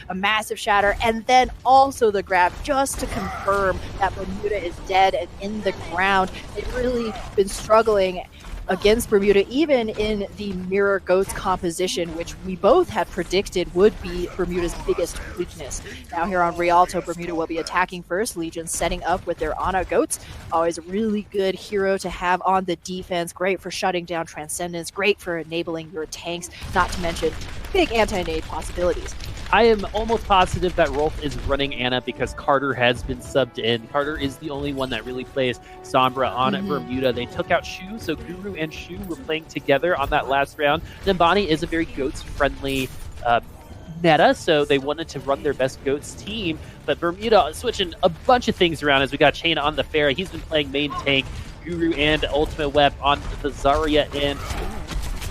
a massive shatter, and then also the grab just to confirm that Bermuda is dead and in the ground. They've really been struggling against Bermuda, even in the Mirror Goats composition, which we both had predicted would be Bermuda's biggest weakness. Now here on Rialto, Bermuda will be attacking first. Legion setting up with their Ana Goats. Always a really good hero to have on the defense. Great for shutting down Transcendence. Great for enabling your tanks, not to mention big anti-nade possibilities. I am almost positive that Rolf is running Ana because Carter has been subbed in. Carter is the only one that really plays Sombra on Bermuda. They took out Shu, so Guru and Shu were playing together on that last round. Nambani is a very Goats-friendly meta, so they wanted to run their best Goats team, but Bermuda switching a bunch of things around as we got Chain on the Pharah. He's been playing main tank, Guru and Ultimate Web on the Zarya and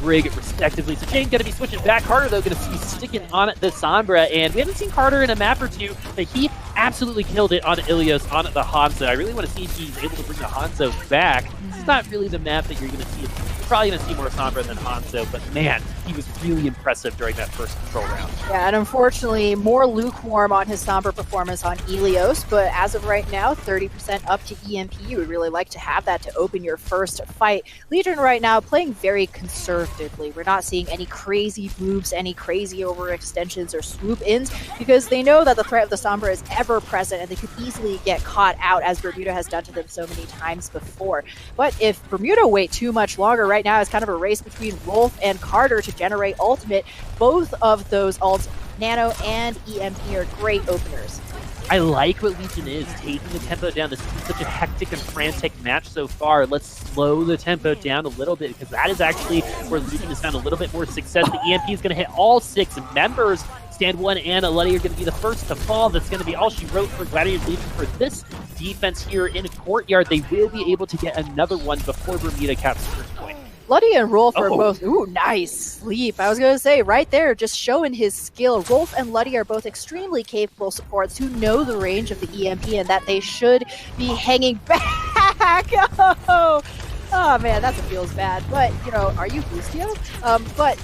Brig, respectively. So Chain's going to be switching back. Carter, though, going to be sticking on the Sombra, and we haven't seen Carter in a map or two, but he absolutely killed it on Ilios, on the Hanzo. I really want to see if he's able to bring the Hanzo back. It's not really the map that you're going to see. You're probably going to see more Sombra than Hanzo, but man, he was really impressive during that first control round. Yeah, and unfortunately, more lukewarm on his Sombra performance on Ilios, but as of right now, 30% up to EMP. You would really like to have that to open your first fight. Legion right now playing very conservatively. We're not seeing any crazy moves, any crazy overextensions or swoop-ins, because they know that the threat of the Sombra is ever present and they could easily get caught out, as Bermuda has done to them so many times before. But if Bermuda wait too much longer, right now it's kind of a race between Rolf and Carter to generate ultimate. Both of those ults, Nano and EMP, are great openers. I like what Legion is, taking the tempo down. This is such a hectic and frantic match so far. Let's slow the tempo down a little bit, because that is actually where Legion has found a little bit more success. The EMP is going to hit all 6 members. Stand 1 and Aleti are going to be the first to fall. That's going to be all she wrote for Gladiators Legion for this defense here in Courtyard. They will be able to get another one before Bermuda caps the first point. Luddy and Rolf are both, nice sleep. I was going to say, right there, just showing his skill. Rolf and Luddy are both extremely capable supports who know the range of the EMP and that they should be hanging back. Oh man, that feels bad. But, are you Bustio? But,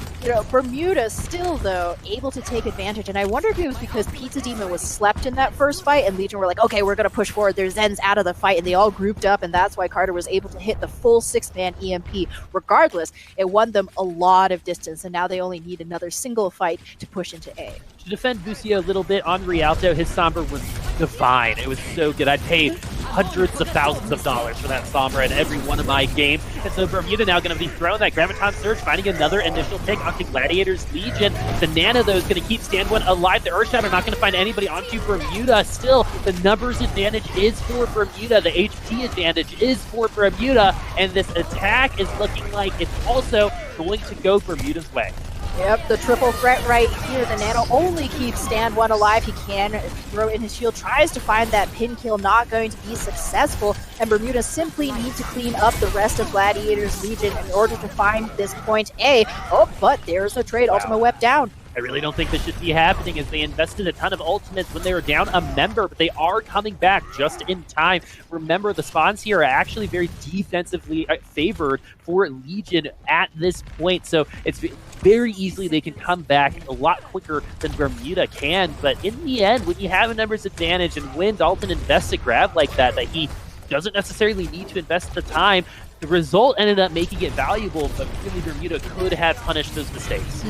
Bermuda still, though, able to take advantage. And I wonder if it was because Pizza Demon was slept in that first fight and Legion were like, okay, we're going to push forward. Their Zen's out of the fight, and they all grouped up, and that's why Carter was able to hit the full 6-man EMP. Regardless, it won them a lot of distance, and now they only need another single fight to push into A. To defend Bustio a little bit on Rialto, his Sombra was divine. It was so good. I'd pay hundreds of thousands of dollars for that Sombra in every one of my games. And so Bermuda now going to be throwing that Graviton Surge, finding another initial pick onto Gladiators Legion. The Nana, though, is going to keep Stand 1 alive. The Earthshatter not going to find anybody onto Bermuda. Still, the numbers advantage is for Bermuda. The HP advantage is for Bermuda. And this attack is looking like it's also going to go Bermuda's way. Yep, the triple threat right here. The Nano only keeps Stand 1 alive. He can throw in his shield, tries to find that pin kill, not going to be successful. And Bermuda simply needs to clean up the rest of Gladiators Legion in order to find this point A. Oh, but there's a trade. Wow. Ultimate Web down. I really don't think this should be happening, as they invested a ton of ultimates when they were down a member, but they are coming back just in time. Remember, the spawns here are actually very defensively favored for Legion at this point, so it's very easily they can come back a lot quicker than Bermuda can. But in the end, when you have a numbers advantage and when Dalton invests a grab like that he doesn't necessarily need to invest the time, the result ended up making it valuable, but really Bermuda could have punished those mistakes.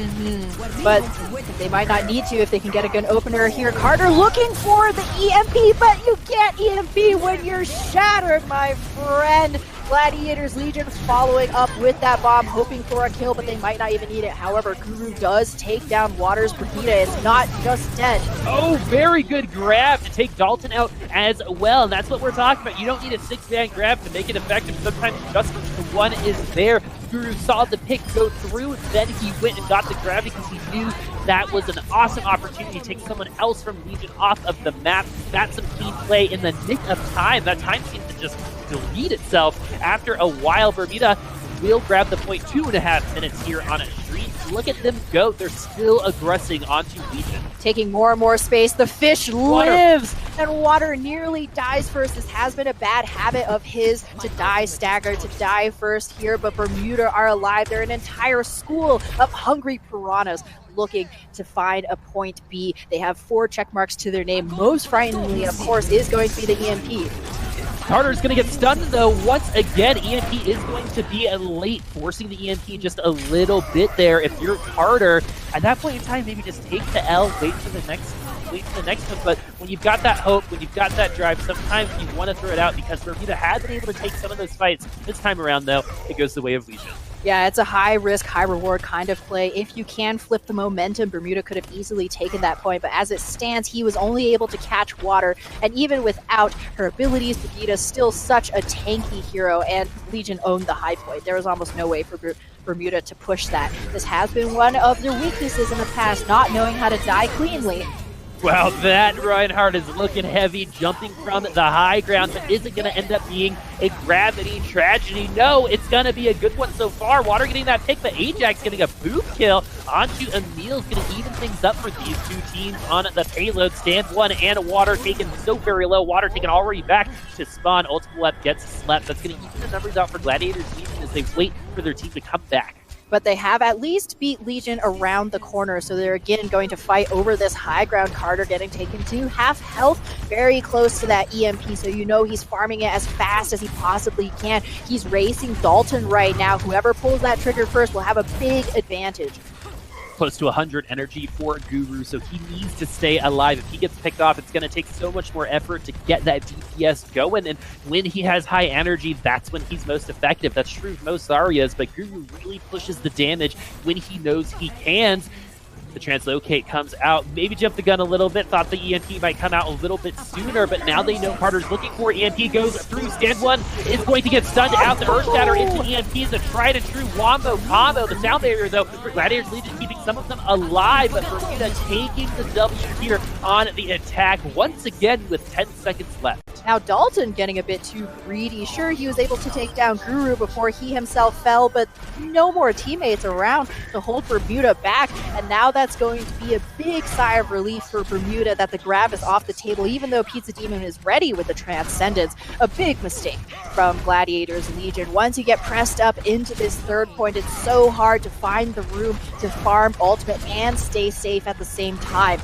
But they might not need to if they can get a gun opener here. Carter looking for the EMP, but you can't EMP when you're shattered, my friend. Gladiators Legion following up with that bomb, hoping for a kill, but they might not even need it. However, Guru does take down Waters. Bermuda is not just dead. Oh, very good grab to take Dalton out as well. And that's what we're talking about. You don't need a 6-man grab to make it effective. Sometimes just the one is there. Guru saw the pick go through, then he went and got the grab because he knew that was an awesome opportunity to take someone else from Legion off of the map. That's some clean play in the nick of time. That time seems to just delete itself after a while. Bermuda will grab the point 2.5 minutes here on a streak. Look at them go. They're still aggressing onto Legion. Taking more and more space. The fish lives, and Water nearly dies first. This has been a bad habit of his to die staggered, to die first here, but Bermuda are alive. They're an entire school of hungry piranhas looking to find a point B. They have 4 check marks to their name. Most frighteningly, of course, is going to be the EMP. Carter's going to get stunned, though. Once again, EMP is going to be late, forcing the EMP just a little bit there. If you're Carter, at that point in time, maybe just take the L, wait for the next one. But when you've got that hope, when you've got that drive, sometimes you want to throw it out, because Bermuda has been able to take some of those fights. This time around, though, it goes the way of Legion. Yeah, it's a high risk, high reward kind of play. If you can flip the momentum, Bermuda could have easily taken that point, but as it stands, he was only able to catch Water, and even without her abilities, Bermuda's still such a tanky hero, and Legion owned the high point. There was almost no way for Bermuda to push that. This has been one of their weaknesses in the past, not knowing how to die cleanly. Wow, that Reinhardt is looking heavy, jumping from the high ground, but is it going to end up being a gravity tragedy? No, it's going to be a good one so far. Water getting that pick, but Ajax getting a boop kill onto Emil's going to even things up for these two teams on the payload. Stand 1 and Water taken so very low. Water taken already back to spawn. Ultimate Left gets slept. That's going to even the numbers out for Gladiators Legion as they wait for their team to come back. But they have at least beat Legion around the corner, so they're again going to fight over this high ground. Carter getting taken to half health, very close to that EMP, so you know he's farming it as fast as he possibly can. He's racing Dalton right now. Whoever pulls that trigger first will have a big advantage. Close to 100 energy for Guru, so he needs to stay alive. If he gets picked off, it's going to take so much more effort to get that DPS going, and when he has high energy, that's when he's most effective. That's true of most Zaryas, but Guru really pushes the damage when he knows he can. The translocate comes out, maybe jumped the gun a little bit, thought the EMP might come out a little bit sooner, but now they know Carter's looking for EMP, goes through, Stand 1 is going to get stunned out, the Earth Shatter into EMP is a tried and true wombo combo. The sound barrier, though, for Gladiators Legion keeping some of them alive, but Bermuda taking the W here on the attack once again with 10 seconds left. Now Dalton getting a bit too greedy. Sure, he was able to take down Guru before he himself fell, but no more teammates around to hold Bermuda back, and now that's going to be a big sigh of relief for Bermuda that the grab is off the table, even though Pizza Demon is ready with the Transcendence. A big mistake from Gladiators Legion. Once you get pressed up into this third point, it's so hard to find the room to farm ultimate and stay safe at the same time.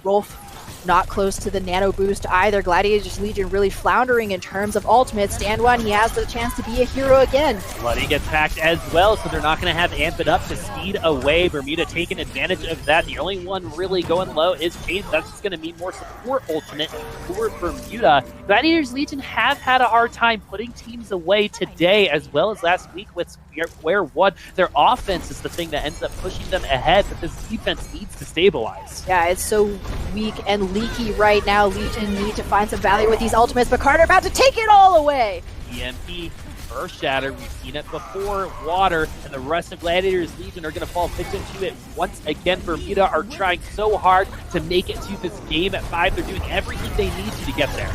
Rolf not close to the nano boost either. Gladiators Legion really floundering in terms of ultimate. Stand 1, he has the chance to be a hero again. Bloody gets packed as well, so they're not going to have Amp it up to speed away. Bermuda taking advantage of that. The only one really going low is Chase. That's just going to mean more support ultimate for Bermuda. Gladiators Legion have had a hard time putting teams away today, as well as last week with Square 1. Their offense is the thing that ends up pushing them ahead, but this defense needs to stabilize. Yeah, it's so weak and leaky right now. Legion need to find some value with these ultimates, but Carter about to take it all away. EMP, Earth Shatter, we've seen it before. Water, and the rest of Gladiators Legion are going to fall victim to it once again. Bermuda are trying so hard to make it to this game at 5. They're doing everything they need to get there.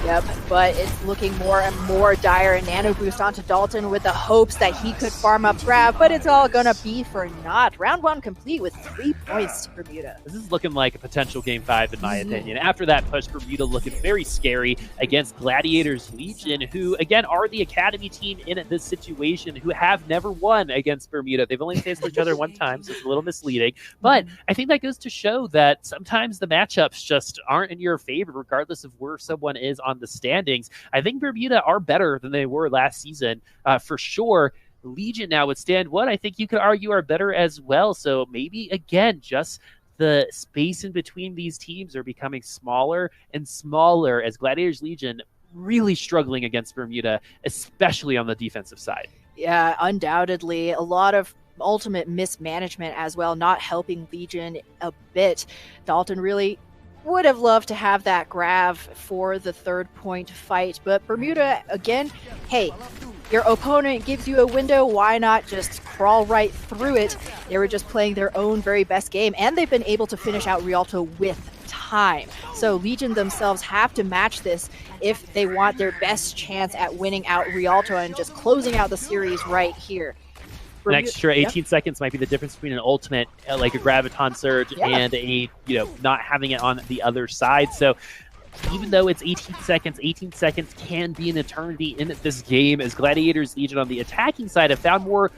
Yep, but it's looking more and more dire. And Nano boost onto Dalton with the hopes that he could farm up Grav, but it's all gonna be for naught. Round 1 complete with 3 points to Bermuda. This is looking like a potential Game 5 in my opinion. After that push, Bermuda looking very scary against Gladiators Legion, who again are the academy team in this situation, who have never won against Bermuda. They've only faced each other one time, so it's a little misleading. But I think that goes to show that sometimes the matchups just aren't in your favor, regardless of where someone is on the standings. I think Bermuda are better than they were last season, for sure. Legion now with stand 1, I think you could argue are better as well. So maybe, again, just the space in between these teams are becoming smaller and smaller as Gladiators Legion really struggling against Bermuda, especially on the defensive side. Yeah, undoubtedly. A lot of ultimate mismanagement as well, not helping Legion a bit. Dalton really would have loved to have that Grav for the 3rd point fight, but Bermuda, again, hey, your opponent gives you a window, why not just crawl right through it? They were just playing their own very best game, and they've been able to finish out Rialto with time. So Legion themselves have to match this if they want their best chance at winning out Rialto and just closing out the series right here. An extra 18 seconds might be the difference between an ultimate, like a Graviton Surge, and a, not having it on the other side. So even though it's 18 seconds can be an eternity in this game, as Gladiators Legion on the attacking side have found more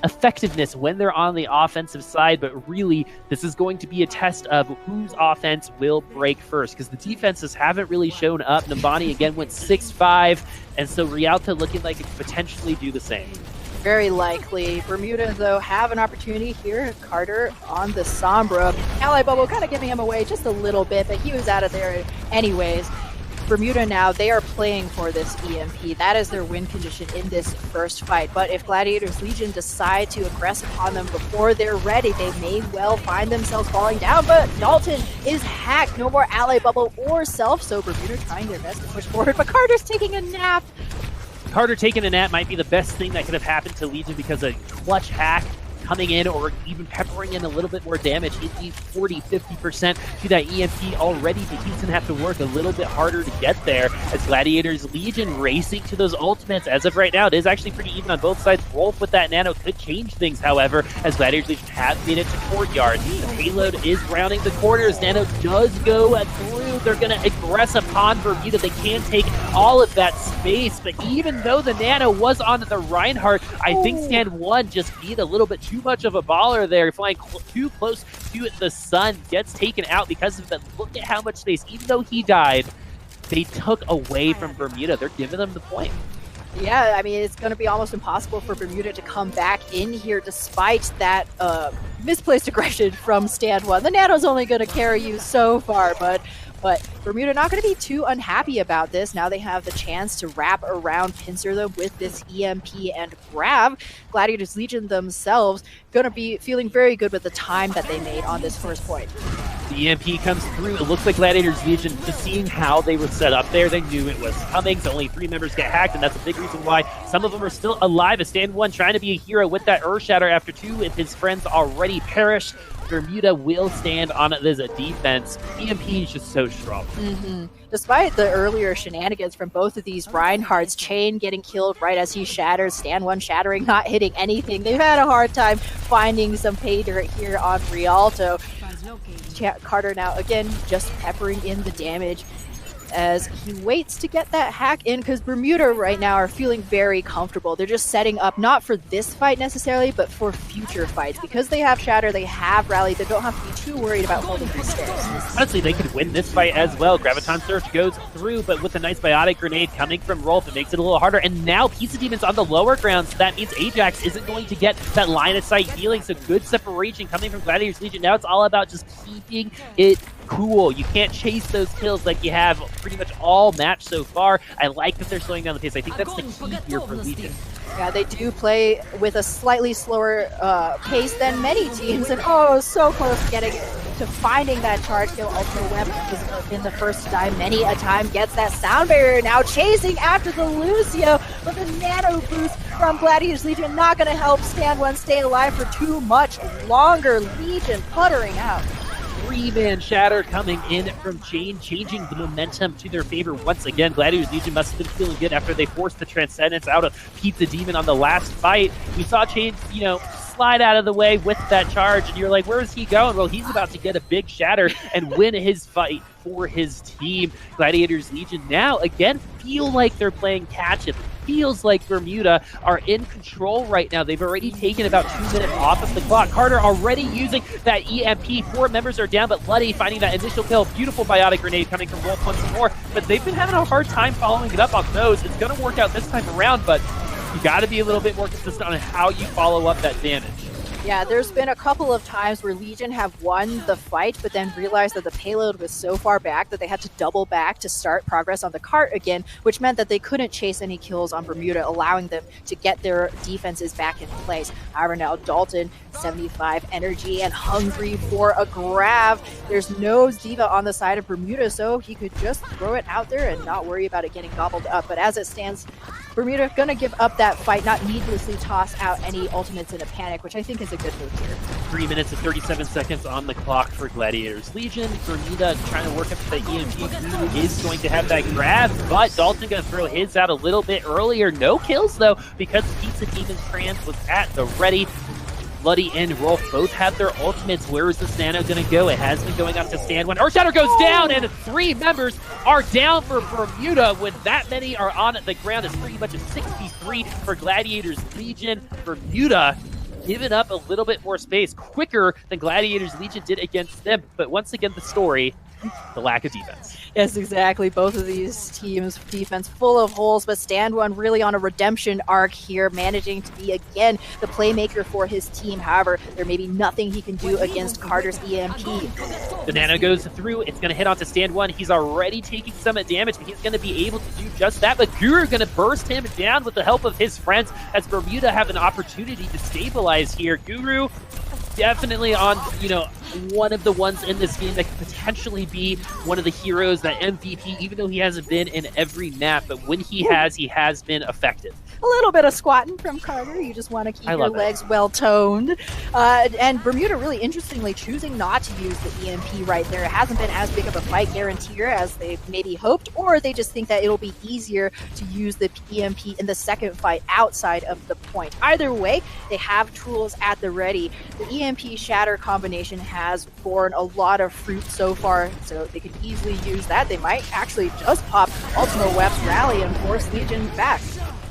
effectiveness when they're on the offensive side. But really, this is going to be a test of whose offense will break first, because the defenses haven't really shown up. Nambani again went 6-5, and so Rialto looking like it could potentially do the same. Very likely. Bermuda, though, have an opportunity here. Carter on the Sombra. Ally Bubble kind of giving him away just a little bit, but he was out of there anyways. Bermuda now, they are playing for this EMP. That is their win condition in this first fight. But if Gladiators Legion decide to aggress upon them before they're ready, they may well find themselves falling down. But Dalton is hacked. No more Ally Bubble or Self, so Bermuda trying their best to push forward. But Carter's taking a nap. Carter taking a nap might be the best thing that could have happened to Legion, because a clutch hack coming in or even peppering in a little bit more damage, it needs 40-50% to that EMP already, but he's going to have to work a little bit harder to get there, as Gladiators Legion racing to those ultimates. As of right now, it is actually pretty even on both sides. Rolf with that nano could change things, however, as Gladiators Legion has made it to Courtyard. The payload is rounding the corners. Nano does go through. They're going to aggress upon Bermuda. They can take all of that space, but even though the nano was on the Reinhardt, I think stand 1 just beat a little bit too much of a baller there, flying too close to the sun, gets taken out because of that. Look at how much space, even though he died, they took away from Bermuda. They're giving them the point. Yeah, I mean, it's going to be almost impossible for Bermuda to come back in here despite that misplaced aggression from stand 1. The nano's only going to carry you so far, but Bermuda not going to be too unhappy about this. Now they have the chance to wrap around, pincer them with this EMP and Grav. Gladiators Legion themselves going to be feeling very good with the time that they made on this first point. The EMP comes through. It looks like Gladiators Legion, just seeing how they were set up there, they knew it was coming, so only 3 members get hacked, and that's a big reason why some of them are still alive. As stand 1 trying to be a hero with that Earth Shatter after 2 if his friends already perished. Bermuda will stand on this defense. EMP is just so strong. Despite the earlier shenanigans from both of these Reinhardts, Chain getting killed right as he shatters, stand 1 shattering, not hitting anything. They've had a hard time finding some pay dirt here on Rialto. Carter now, again, just peppering in the damage as he waits to get that hack in, because Bermuda right now are feeling very comfortable. They're just setting up, not for this fight necessarily, but for future fights. Because they have Shatter, they have Rally, they don't have to be too worried about holding these stairs. Honestly, they could win this fight as well. Graviton Surge goes through, but with a nice Biotic Grenade coming from Rolf, it makes it a little harder. And now Pizza Demon's on the lower ground, so that means Ajax isn't going to get that line of sight healing, so good separation coming from Gladiators Legion. Now it's all about just keeping it cool. You can't chase those kills like you have pretty much all match so far. I like that they're slowing down the pace. I think that's the key here for Legion. Yeah, they do play with a slightly slower pace than many teams, and so close to getting to finding that charge kill. Ultra Web has been the first to die many a time, gets that sound barrier, now chasing after the Lucio, but the nano boost from Gladiators Legion not going to help stand 1 stay alive for too much longer. Legion puttering out. 3-man shatter coming in from Jane, changing the momentum to their favor once again. Gladiators Legion must have been feeling good after they forced the Transcendence out of Pete the Demon on the last fight. We saw Jane, slide out of the way with that charge, and you're like, where is he going? Well, he's about to get a big shatter and win his fight for his team. Gladiators Legion now, again, feel like they're playing catch-up. Feels like Bermuda are in control right now. They've already taken about 2 minutes off of the clock. Carter already using that EMP. 4 members are down, but Luddy finding that initial kill. Beautiful biotic grenade coming from Wolf once more, but they've been having a hard time following it up on those. It's going to work out this time around, but you got to be a little bit more consistent on how you follow up that damage. Yeah, there's been a couple of times where Legion have won the fight, but then realized that the payload was so far back that they had to double back to start progress on the cart again, which meant that they couldn't chase any kills on Bermuda, allowing them to get their defenses back in place. However, now Dalton, 75 energy and hungry for a grab. There's no Ziva on the side of Bermuda, so he could just throw it out there and not worry about it getting gobbled up. But as it stands, Bermuda gonna give up that fight, not needlessly toss out any ultimates in a panic, which I think is a good move here. 3 minutes and 37 seconds on the clock for Gladiators Legion. Bermuda trying to work up the EMP. Who is going to have that grab, but Dalton gonna throw his out a little bit earlier. No kills though, because Pizza Demon's trans was at the ready. Bloody and Rolf both have their ultimates. Where is this nano going to go? It has been going up to stand when Earthshatter goes down, and 3 members are down for Bermuda. When that many are on the ground, it's pretty much a 63 for Gladiators Legion. Bermuda giving up a little bit more space, quicker than Gladiators Legion did against them. But once again, the story, the lack of defense. Yes, exactly. Both of these teams' defense full of holes, but Stand One really on a redemption arc here, managing to be, again, the playmaker for his team. However, there may be nothing he can do against Carter's EMP. The nano goes through. It's going to hit onto Stand One. He's already taking some damage, but he's going to be able to do just that. But Guru going to burst him down with the help of his friends as Bermuda have an opportunity to stabilize here. Guru definitely on, one of the ones in this game that could potentially be one of the heroes, that MVP, even though he hasn't been in every map, but when he has been effective. A little bit of squatting from Carter. You just want to keep your legs well-toned. And Bermuda really interestingly choosing not to use the EMP right there. It hasn't been as big of a fight guaranteer as they maybe hoped, or they just think that it'll be easier to use the EMP in the second fight outside of the point. Either way, they have tools at the ready. The EMP Shatter combination has borne a lot of fruit so far, so they could easily use that. They might actually just pop Ultima Web's rally and force Legion back.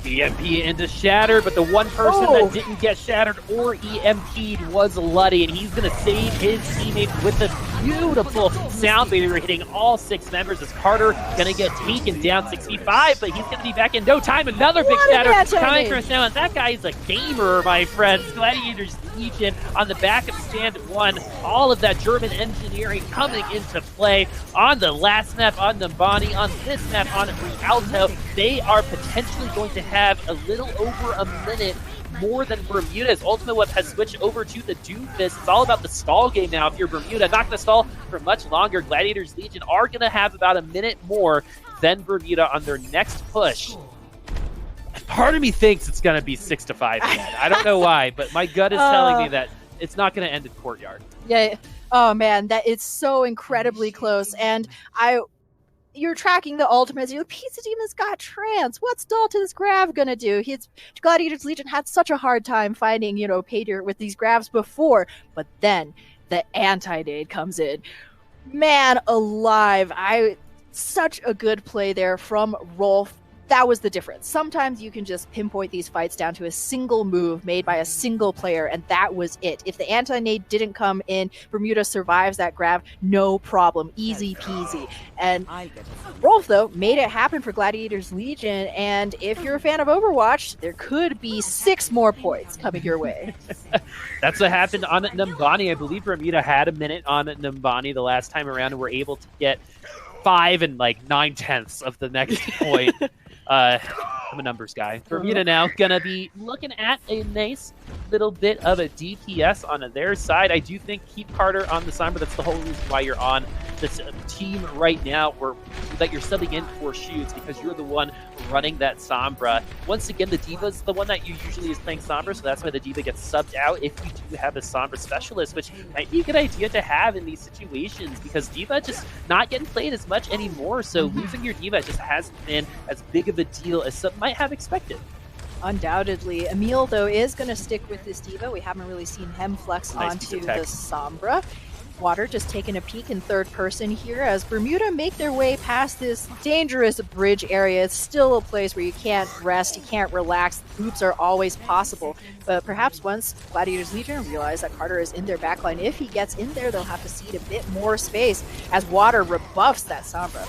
EMP into Shatter, but the one person that didn't get Shattered or EMP'd was Luddy, and he's going to save his teammates with a beautiful sound barrier hitting all 6 members as Carter going to get taken down 65, but he's going to be back in no time. Another big Shatter coming from Sound. That guy is a gamer, my friends. Gladiators Legion on the back of Stand One. All of that German engineering coming into play on the last map on Numbani, on this map on Rialto. They are potentially going to have a little over a minute more than Bermuda's. Ultimate Web has switched over to the Doomfist. It's all about the stall game now. If you're Bermuda, not going to stall for much longer. Gladiators Legion are going to have about a minute more than Bermuda on their next push. Part of me thinks it's going to be 6-5 again. I don't know why, but my gut is telling me that it's not going to end in Courtyard. Yeah. Oh man, that it's so incredibly close. And you're tracking the ultimates. You're like, Pizza Demon's got trance. What's Dalton's grab gonna do? Gladiators Legion had such a hard time finding, pay dirt with these grabs before, but then the anti-nade comes in. Man alive. Such a good play there from Rolf. That was the difference. Sometimes you can just pinpoint these fights down to a single move made by a single player, and that was it. If the anti-nade didn't come in, Bermuda survives that grab, no problem. Easy peasy. And Rolf, though, made it happen for Gladiators Legion, and if you're a fan of Overwatch, there could be 6 more points coming your way. That's what happened on Numbani. I believe Bermuda had a minute on Numbani the last time around and were able to get 5 and 9/10 of the next point. I'm a numbers guy. Bermuda now gonna be looking at a nice little bit of a DPS on their side. I do think keep Carter on the side, but that's the whole reason why you're on this team right now. We're that you're subbing in for shoots because you're the one running that Sombra. Once again, the D.Va's the one that you usually is playing Sombra, so that's why the D.Va gets subbed out if you do have a Sombra specialist, which might be a good idea to have in these situations because D.Va just not getting played as much anymore, so losing your D.Va just hasn't been as big of a deal as some might have expected. Undoubtedly. Emil, though, is going to stick with this D.Va. We haven't really seen him flex onto the Sombra. Water just taking a peek in third person here as Bermuda make their way past this dangerous bridge area. It's still a place where you can't rest, you can't relax. Oops are always possible. But perhaps once Gladiators Legion realize that Carter is in their backline, if he gets in there, they'll have to cede a bit more space as Water rebuffs that Sombra.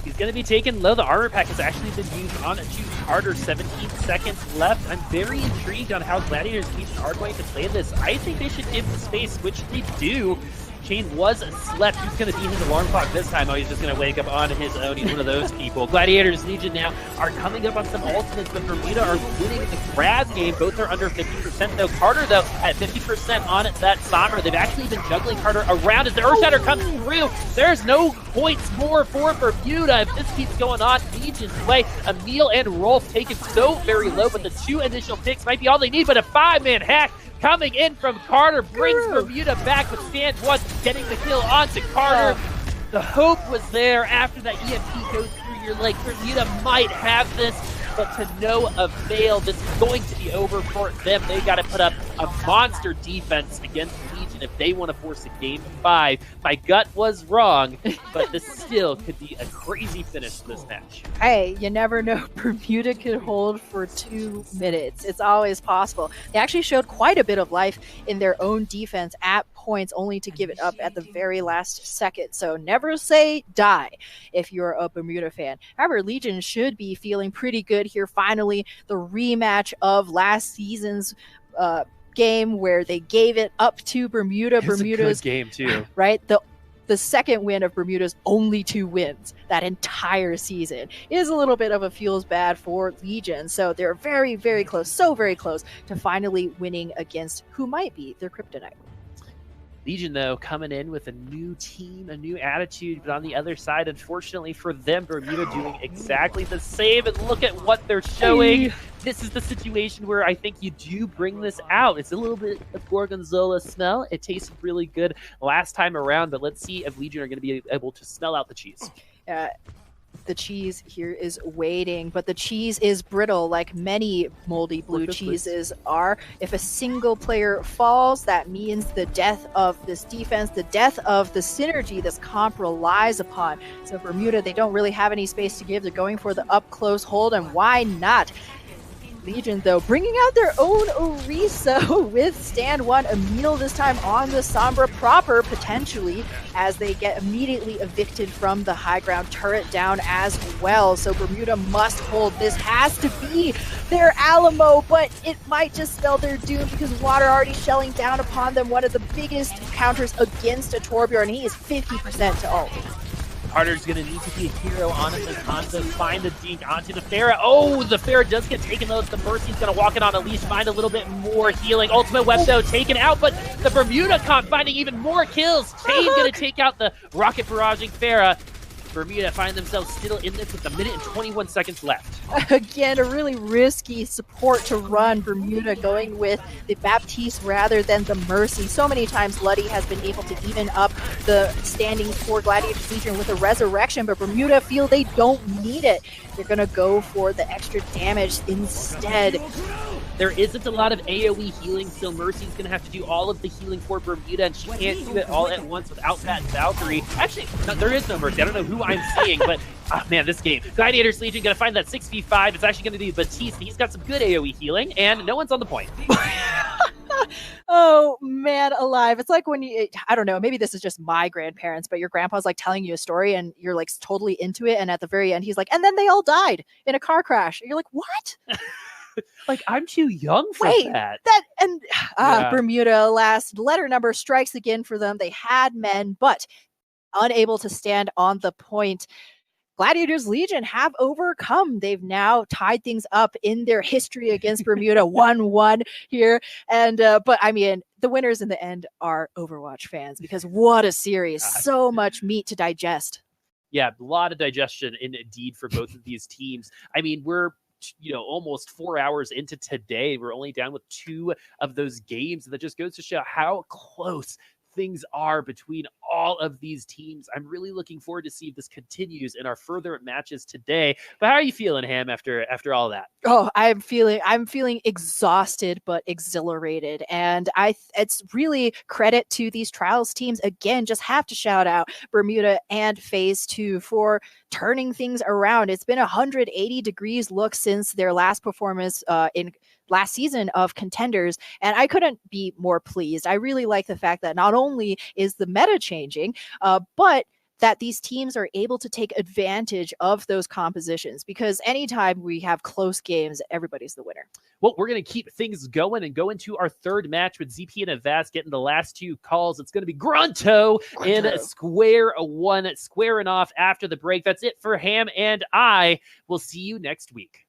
He's going to be taken low. The armor pack has actually been used on to Carter. 17 seconds left. I'm very intrigued on how Gladiators Legion are going to play this. I think they should give the space, which they do. Chain was slept. He's going to beat his alarm clock this time. Oh, he's just going to wake up on his own. He's one of those people. Gladiators Legion now are coming up on some ultimates, but Bermuda are winning the Graz game. Both are under 50% though. Carter, though, at 50% on that Sombra. They've actually been juggling Carter around as the Earthshatter comes through. There's no points more for Bermuda. If this keeps going on, Legion's way. Emil and Rolf taken so very low, but the 2 initial picks might be all they need, but a 5-man hack coming in from Carter brings Bermuda back with Stand 1, getting the kill onto Carter. The hope was there after that EMP goes through your leg. Bermuda might have this, but to no avail. This is going to be over for them. They got to put up a monster defense against Legion if they want to force a game 5. My gut was wrong, but this still could be a crazy finish to this match. Hey, you never know. Bermuda could hold for 2 minutes. It's always possible. They actually showed quite a bit of life in their own defense at points, only to give it up at the very last second. So never say die if you're a Bermuda fan. However, Legion should be feeling pretty good here. Finally, the rematch of last season's game where they gave it up to Bermuda. Bermuda's a good game too, right? The second win of Bermuda's only 2 wins that entire season is a little bit of a feels bad for Legion. So they're very, very close, so very close to finally winning against who might be their kryptonite. Legion, though, coming in with a new team, a new attitude, but on the other side, unfortunately for them, Bermuda doing exactly the same, and look at what they're showing. This is the situation where I think you do bring this out. It's a little bit of Gorgonzola smell. It tasted really good last time around, but let's see if Legion are going to be able to smell out the cheese. The cheese here is waiting, but the cheese is brittle like many moldy blue cheeses are. If a single player falls, that means the death of this defense, the death of the synergy this comp relies upon. So Bermuda, they don't really have any space to give. They're going for the up-close hold, and why not? Legion, though, bringing out their own Orisa with Stand 1. Emil this time on the Sombra proper, potentially, as they get immediately evicted from the high ground turret down as well. So Bermuda must hold. This has to be their Alamo, but it might just spell their doom because Water already shelling down upon them. One of the biggest counters against a Torbjorn. He is 50% to ult. Carter's going to need to be a hero on this Hanzo, find the dink onto the Pharah. Oh, the Pharah does get taken though. The Mercy's going to walk it on a leash, find a little bit more healing. Ultimate Web though taken out, but the Bermuda comp finding even more kills. Chain going to take out the rocket barraging Pharah. Bermuda find themselves still in this with 1 minute and 21 seconds left. Again, a really risky support to run. Bermuda going with the Baptiste rather than the Mercy. So many times Luddy has been able to even up the standings for Gladiators Legion with a resurrection, but Bermuda feel they don't need it. They're going to go for the extra damage instead. There isn't a lot of AoE healing, so Mercy's going to have to do all of the healing for Bermuda, and she can't do it all at once without that Valkyrie. Actually, no, there is no Mercy. I don't know who I'm seeing, but man, this game. Gladiators Legion going to find that 6v5. It's actually going to be Baptiste. He's got some good AoE healing, and no one's on the point. Oh, man alive. It's like when you, I don't know, maybe this is just my grandparents, but your grandpa's like telling you a story and you're like totally into it. And at the very end, he's like, and then they all died in a car crash. And you're like, what? Like, I'm too young for that. Bermuda, last letter number strikes again for them. They had men, but unable to stand on the point. Gladiators Legion have overcome. They've now tied things up in their history against Bermuda 1-1 here. And but I mean, the winners in the end are Overwatch fans because what a series. So much meat to digest. Yeah, a lot of digestion indeed for both of these teams. I mean, we're almost 4 hours into today. We're only down with 2 of those games. And that just goes to show how close things are between all of these teams. I'm really looking forward to see if this continues in our further matches today. But how are you feeling, Ham, after all that? Oh, I'm feeling exhausted but exhilarated, and it's really credit to these trials teams. Again, just have to shout out Bermuda and Phase 2 for turning things around. It's been 180 degrees look since their last performance in last season of Contenders, and I couldn't be more pleased. I really like the fact that not only is the meta changing, but that these teams are able to take advantage of those compositions, because anytime we have close games, everybody's the winner. Well, we're going to keep things going and go into our third match with ZP and Avast getting the last 2 calls. It's going to be Grunto in Square 1, squaring off after the break. That's it for Ham and I. We'll see you next week.